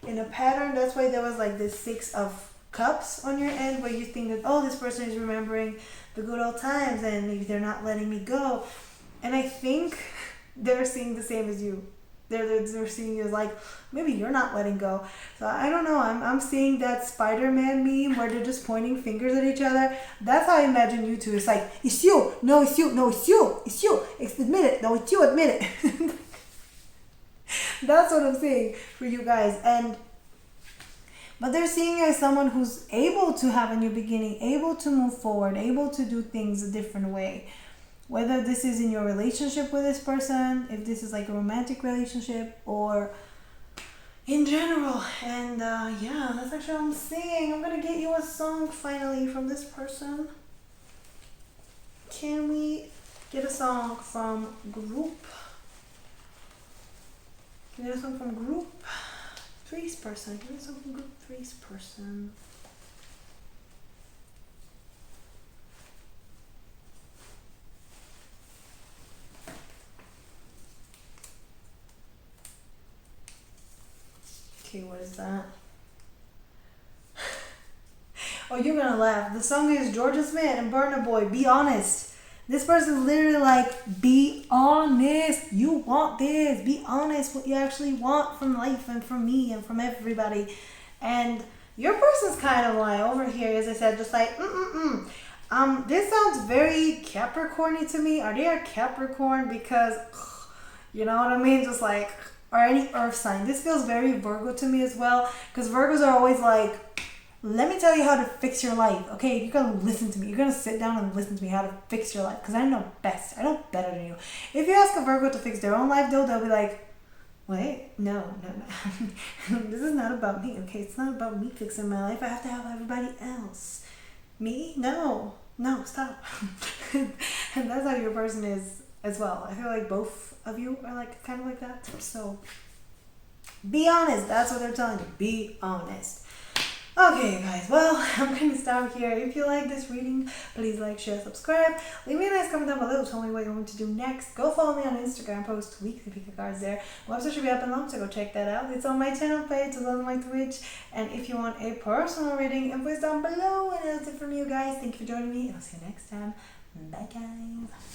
in a pattern. That's why there was like this 6 of Cups on your end, where you think that, oh, this person is remembering the good old times and maybe they're not letting me go. And I think they're seeing the same as you. They're seeing you as like, maybe you're not letting go. So I don't know. I'm seeing that Spider-Man meme where they're just pointing fingers at each other. That's how I imagine you two. It's like, it's you. No, it's you. No, it's you. It's you. Admit it. No, it's you. Admit it. That's what I'm saying for you guys. But they're seeing you as someone who's able to have a new beginning, able to move forward, able to do things a different way. Whether this is in your relationship with this person, if this is like a romantic relationship, or in general. And yeah, that's actually what I'm saying. I'm gonna get you a song finally from this person. Can we get a song from group? Can we get a song from group 3's person? Can we get a song from group 3's person? Okay, what is that? Oh, you're gonna laugh. The song is Georgia Smith and Burna Boy, Be Honest. This person's literally like, be honest. You want this. Be honest what you actually want from life and from me and from everybody. And your person's kind of like over here, as I said, just like, this sounds very Capricorny to me. Are they a Capricorn? Because, you know what I mean? Just like, or any earth sign. This feels very Virgo to me as well, because Virgos are always like, let me tell you how to fix your life. Okay, you're gonna listen to me. You're gonna sit down and listen to me how to fix your life, because I know best. I know better than you. If you ask a Virgo to fix their own life though, they'll be like, wait, no. This is not about me. Okay, it's not about me fixing my life. I have to help everybody else. Me? No, stop. And that's how your person is as well. I feel like both of you are like kind of like that. So be honest. That's what they're telling you. Be honest. Okay, guys, well, I'm going to stop here. If you like this reading, please like, share, subscribe. Leave me a nice comment down below. Tell me what you want to do next. Go follow me on Instagram. Post weekly pick cards there. Website should be up and long, so go check that out. It's on my channel page, it's on my Twitch. And if you want a personal reading, info is down below. And that's it from you guys. Thank you for joining me, and I'll see you next time. Bye, guys.